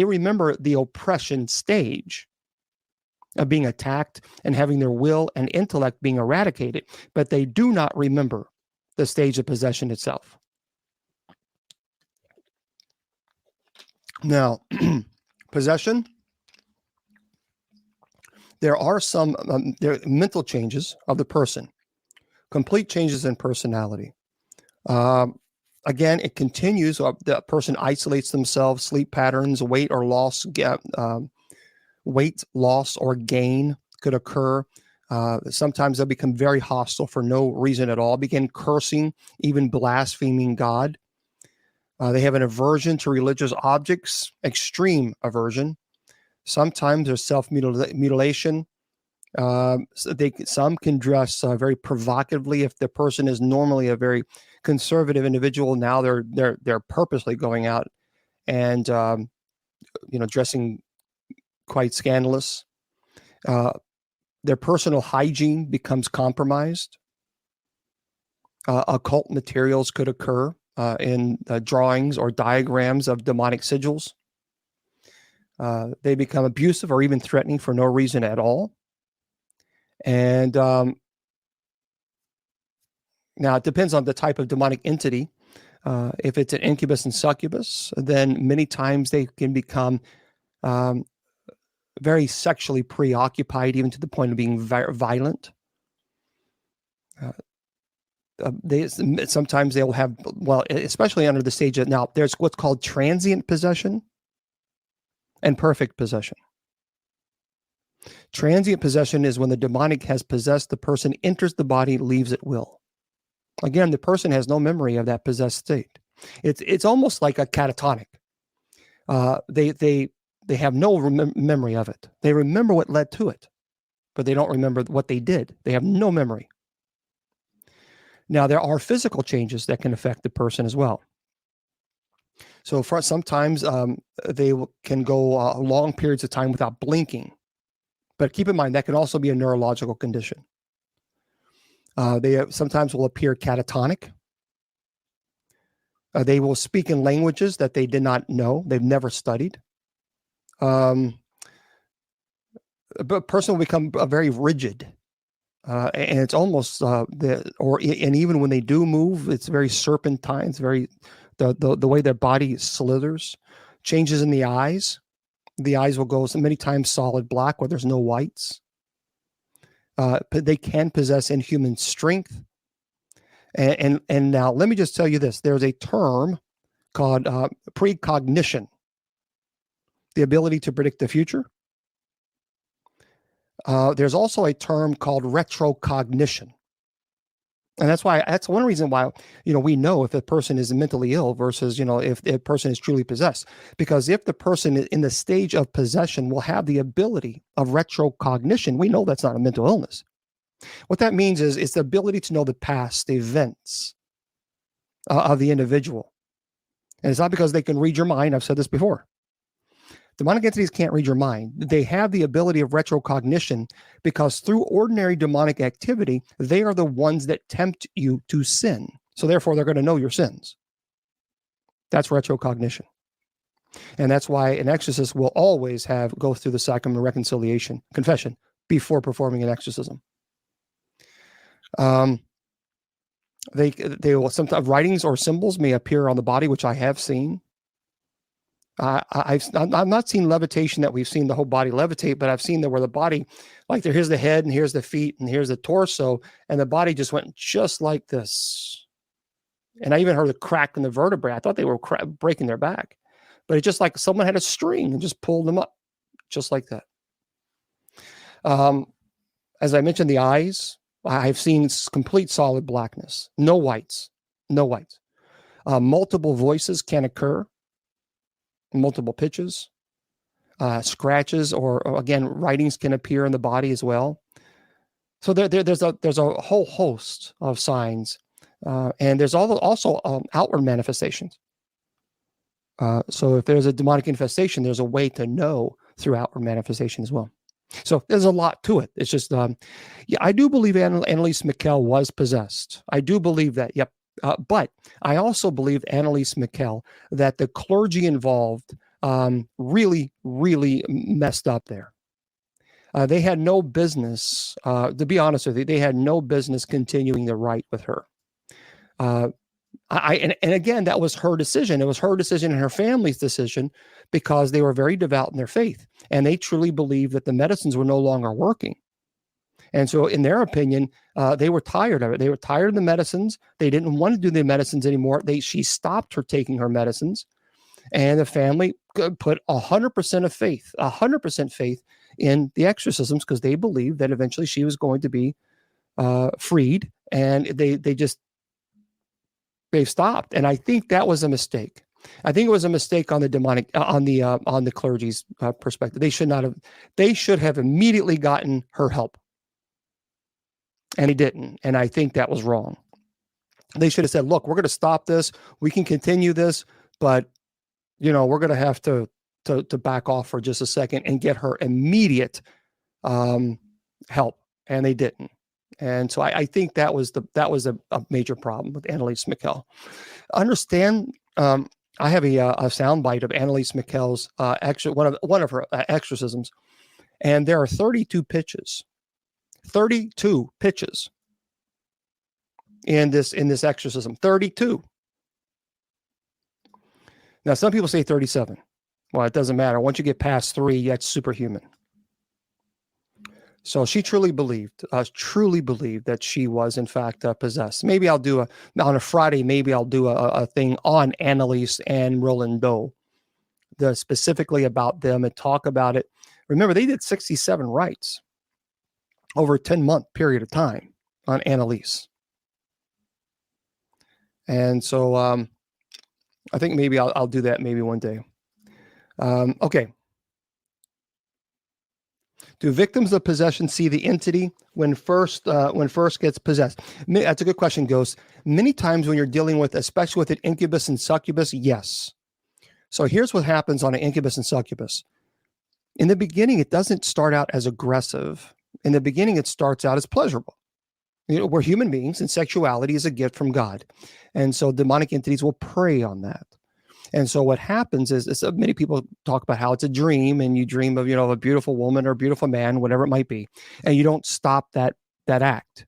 remember the oppression stage of being attacked and having their will and intellect being eradicated, but they do not remember the stage of possession itself. Now, possession, there are some mental changes of the person, complete changes in personality. Again, it continues. The person isolates themselves, sleep patterns, weight loss or gain could occur. Sometimes they'll become very hostile for no reason at all, begin cursing, even blaspheming God. They have an aversion to religious objects, extreme aversion. Sometimes there's self-mutilation. Some can dress very provocatively. If the person is normally a very conservative individual, now they're purposely going out and dressing quite scandalous. Their personal hygiene becomes compromised. Occult materials could occur in drawings or diagrams of demonic sigils. They become abusive or even threatening for no reason at all. And Now, it depends on the type of demonic entity. If it's an incubus and succubus, then many times they can become very sexually preoccupied, even to the point of being violent. Sometimes they'll have, well, especially under the stage of, now there's what's called transient possession and perfect possession. Transient possession is when the demonic has possessed the person, enters the body, leaves at will. Again, the person has no memory of that possessed state. It's almost like a catatonic. They have no memory of it. They remember what led to it, but they don't remember what they did. They have no memory. Now, there are physical changes that can affect the person as well. So sometimes they can go long periods of time without blinking. But keep in mind, that can also be a neurological condition. They sometimes will appear catatonic. They will speak in languages that they did not know, they've never studied. But a person will become very rigid. And it's almost and even when they do move, it's very serpentine. It's very the way their body slithers. Changes in the eyes. The eyes will go many times solid black where there's no whites. But they can possess inhuman strength. And now let me just tell you this: there's a term called precognition, the ability to predict the future. There's also a term called retrocognition. And that's one reason why, we know if a person is mentally ill versus, if a person is truly possessed. Because if the person in the stage of possession will have the ability of retrocognition, we know that's not a mental illness. What that means is it's the ability to know the past events of the individual. And it's not because they can read your mind. I've said this before. Demonic entities can't read your mind. They have the ability of retrocognition because through ordinary demonic activity, they are the ones that tempt you to sin. So therefore, they're going to know your sins. That's retrocognition. And that's why an exorcist will always go through the sacrament of reconciliation, confession, before performing an exorcism. They will sometimes, writings or symbols may appear on the body, which I have seen. I've not seen levitation that we've seen the whole body levitate, but I've seen where the body, like here's the head and here's the feet and here's the torso, and the body just went just like this. And I even heard a crack in the vertebrae. I thought they were breaking their back, but it's just like someone had a string and just pulled them up, just like that. As I mentioned, the eyes, I've seen complete solid blackness, no whites, no whites. Multiple voices can occur. Multiple pitches, scratches, or again, writings can appear in the body as well. So there's a whole host of signs, and there's also outward manifestations. So if there's a demonic infestation, there's a way to know through outward manifestation as well. So there's a lot to it. It's just, I do believe Anneliese Michel was possessed. I do believe that. Yep. But I also believe, Anneliese Michel, that the clergy involved really, really messed up there. They had no business, to be honest with you, they had no business continuing the rite with her. And again, that was her decision. It was her decision and her family's decision because they were very devout in their faith. And they truly believed that the medicines were no longer working. And so in their opinion, they were tired of it. They were tired of the medicines. They didn't want to do the medicines anymore. She stopped her taking her medicines. And the family put 100% of faith, 100% faith in the exorcisms because they believed that eventually she was going to be freed. And they've stopped. And I think that was a mistake. I think it was a mistake on the demonic, on the clergy's perspective. They should have immediately gotten her help. And he didn't. And I think that was wrong. They should have said, look, we're going to stop this. We can continue this, but, we're going to have to back off for just a second and get her immediate help. And they didn't. And so I think that was a major problem with Anneliese Michel. Understand, I have a soundbite of Anneliese Michel's one of her exorcisms, and there are 32 pitches. 32 pitches. in this exorcism. 32. Now, some people say 37. Well, it doesn't matter. Once you get past 3, that's superhuman. So she truly believed that she was in fact possessed. Maybe I'll do on a Friday. Maybe I'll do a thing on Annalise and Roland Doe, specifically about them, and talk about it. Remember, they did 67 rites over a 10-month period of time on Annalise, and so I think maybe I'll do that maybe one day. Okay. Do victims of possession see the entity when first gets possessed? That's a good question, Ghost. Many times when you're dealing with, especially with an incubus and succubus, yes. So here's what happens on an incubus and succubus. In the beginning, it doesn't start out as aggressive. In the beginning, it starts out as pleasurable. We're human beings, and sexuality is a gift from God. And so demonic entities will prey on that. And so what happens is many people talk about how it's a dream, and you dream of, a beautiful woman or a beautiful man, whatever it might be, and you don't stop that act.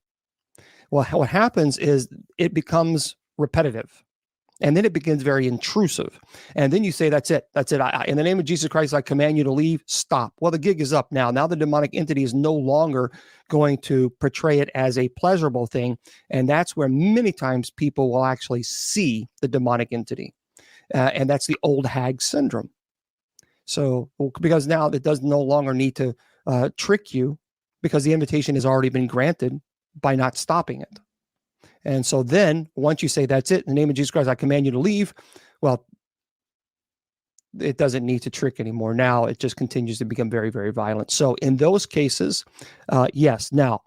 Well, what happens is it becomes repetitive, and then it begins very intrusive. And then you say, that's it. In the name of Jesus Christ, I command you to leave. Stop. Well, the gig is up now. Now the demonic entity is no longer going to portray it as a pleasurable thing. And that's where many times people will actually see the demonic entity. And that's the old hag syndrome. So, because now it does no longer need to trick you, because the invitation has already been granted by not stopping it. And so then once you say, that's it, in the name of Jesus Christ, I command you to leave. Well, it doesn't need to trick anymore. Now it just continues to become very, very violent. So in those cases, yes. Now,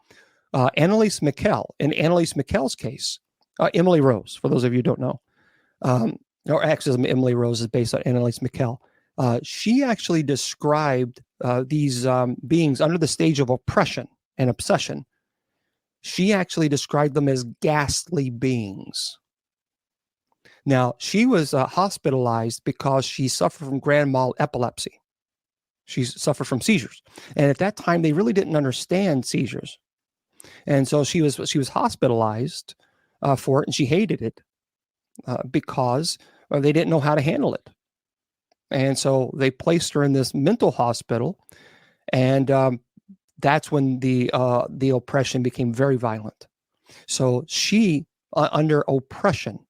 Annalise Michel, in Annalise Michel's case, Emily Rose, for those of you who don't know, or actually Emily Rose is based on Annalise Michel. She actually described these beings under the stage of oppression and obsession. She actually described them as ghastly beings. Now, she was hospitalized because she suffered from grand mal epilepsy. She suffered from seizures. And at that time, they really didn't understand seizures. And so she was hospitalized for it, and she hated it because they didn't know how to handle it. And so they placed her in this mental hospital, and that's when the oppression became very violent. So she, under oppression,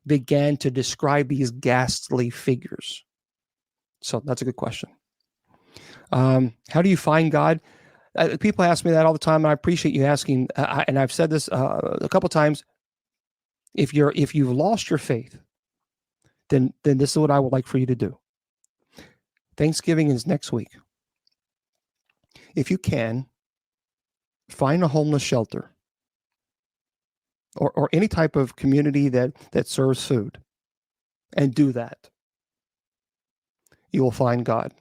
began to describe these ghastly figures. So that's a good question. How do you find God? People ask me that all the time, and I appreciate you asking. And I've said this a couple times. If you've lost your faith, then this is what I would like for you to do. Thanksgiving is next week. If you can, find a homeless shelter or any type of community that serves food, and do that. You will find God.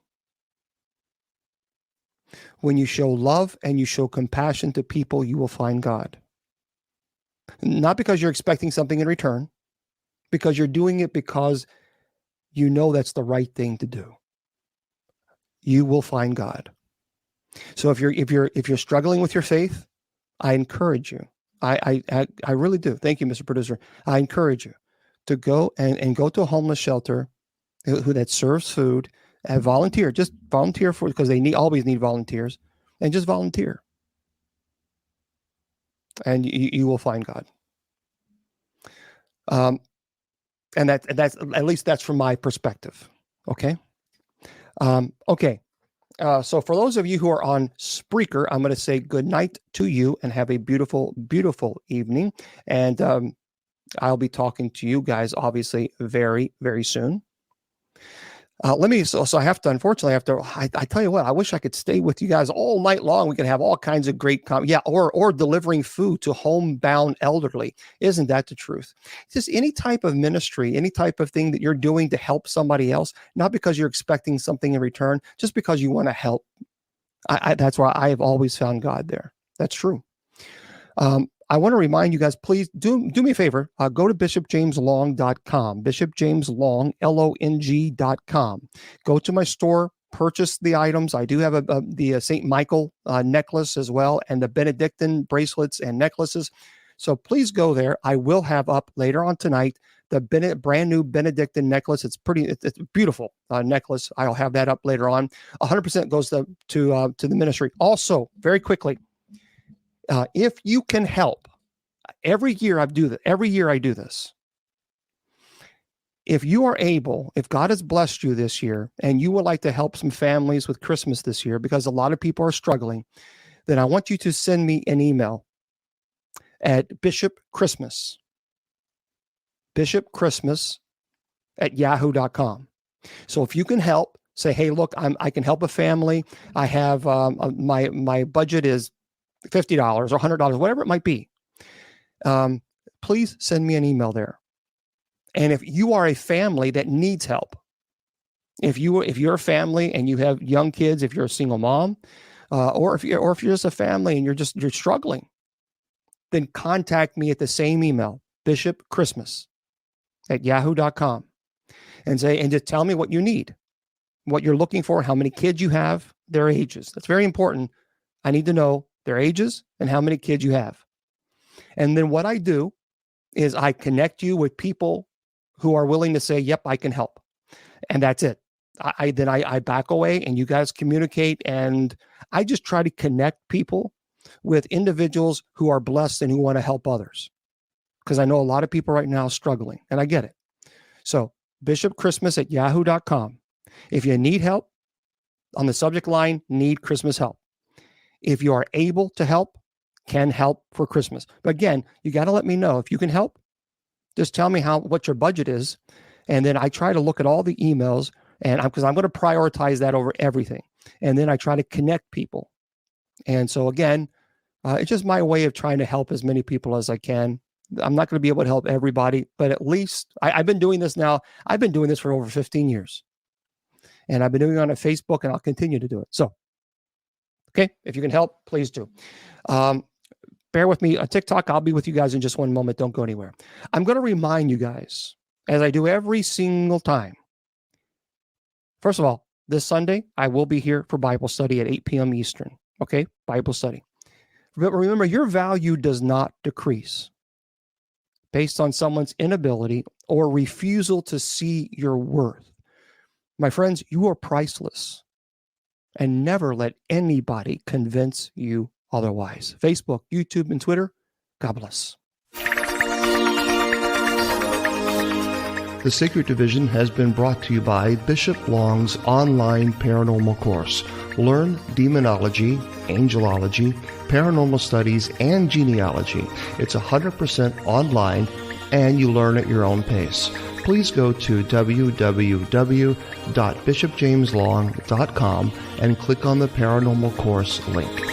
When you show love and you show compassion to people, you will find God. Not because you're expecting something in return, because you're doing it because you know that's the right thing to do. You will find God. So if you're struggling with your faith, I encourage you. I really do. Thank you, Mr. Producer. I encourage you to go and go to a homeless shelter who that serves food, and volunteer. Just volunteer for, because they always need volunteers, and just volunteer. And you will find God. And that's at least that's from my perspective. Okay. Okay. So for those of you who are on Spreaker, I'm going to say good night to you and have a beautiful, beautiful evening. And I'll be talking to you guys, obviously, very, very soon. So I have to, unfortunately, I tell you what, I wish I could stay with you guys all night long. We could have all kinds of great, or delivering food to homebound elderly. Isn't that the truth? Just any type of ministry, any type of thing that you're doing to help somebody else, not because you're expecting something in return, just because you want to help. That's why I have always found God there. That's true. I want to remind you guys, please do me a favor. Go to bishopjameslong.com, bishopjameslong.com. Go to my store, purchase the items. I do have the St. Michael necklace as well, and the Benedictine bracelets and necklaces. So please go there. I will have up later on tonight the brand new Benedictine necklace. It's a beautiful necklace. I'll have that up later on. 100% goes to the ministry. Also, very quickly, if you can help, every year I do this. If you are able, if God has blessed you this year and you would like to help some families with Christmas this year, because a lot of people are struggling, then I want you to send me an email at bishopchristmas@yahoo.com. So if you can help, say, hey, look, I can help a family. I have my budget is $50 or $100, whatever it might be. Please send me an email there. And if you are a family that needs help, if you're a family and you have young kids, if you're a single mom, or if you're just a family and you're struggling, then contact me at the same email, bishopchristmas@yahoo.com, and just tell me what you need, what you're looking for, how many kids you have, their ages. That's very important. I need to know their ages and how many kids you have. And then what I do is I connect you with people who are willing to say, yep, I can help. And that's it. I back away and you guys communicate, and I just try to connect people with individuals who are blessed and who want to help others. Because I know a lot of people right now struggling, and I get it. So bishopchristmas@yahoo.com. If you need help, on the subject line, need Christmas help. If you are able to help, can help for Christmas. But again, you got to let me know if you can help. Just tell me what your budget is, and then I try to look at all the emails, and because I'm going to prioritize that over everything, and then I try to connect people. And so again, it's just my way of trying to help as many people as I can. I'm not going to be able to help everybody, but at least I've been doing this now. I've been doing this for over 15 years, and I've been doing it on Facebook, and I'll continue to do it. So, okay, if you can help, please do. Bear with me. On TikTok, I'll be with you guys in just one moment. Don't go anywhere. I'm going to remind you guys, as I do every single time. First of all, this Sunday, I will be here for Bible study at 8 p.m. Eastern. Okay? Bible study. But remember, your value does not decrease based on someone's inability or refusal to see your worth. My friends, you are priceless. And never let anybody convince you otherwise. Facebook, YouTube, and Twitter. God bless. The Sacred Division has been brought to you by Bishop Long's online paranormal course. Learn demonology, angelology, paranormal studies, and genealogy. It's 100% online, and you learn at your own pace. Please go to www.bishopjameslong.com and click on the paranormal course link.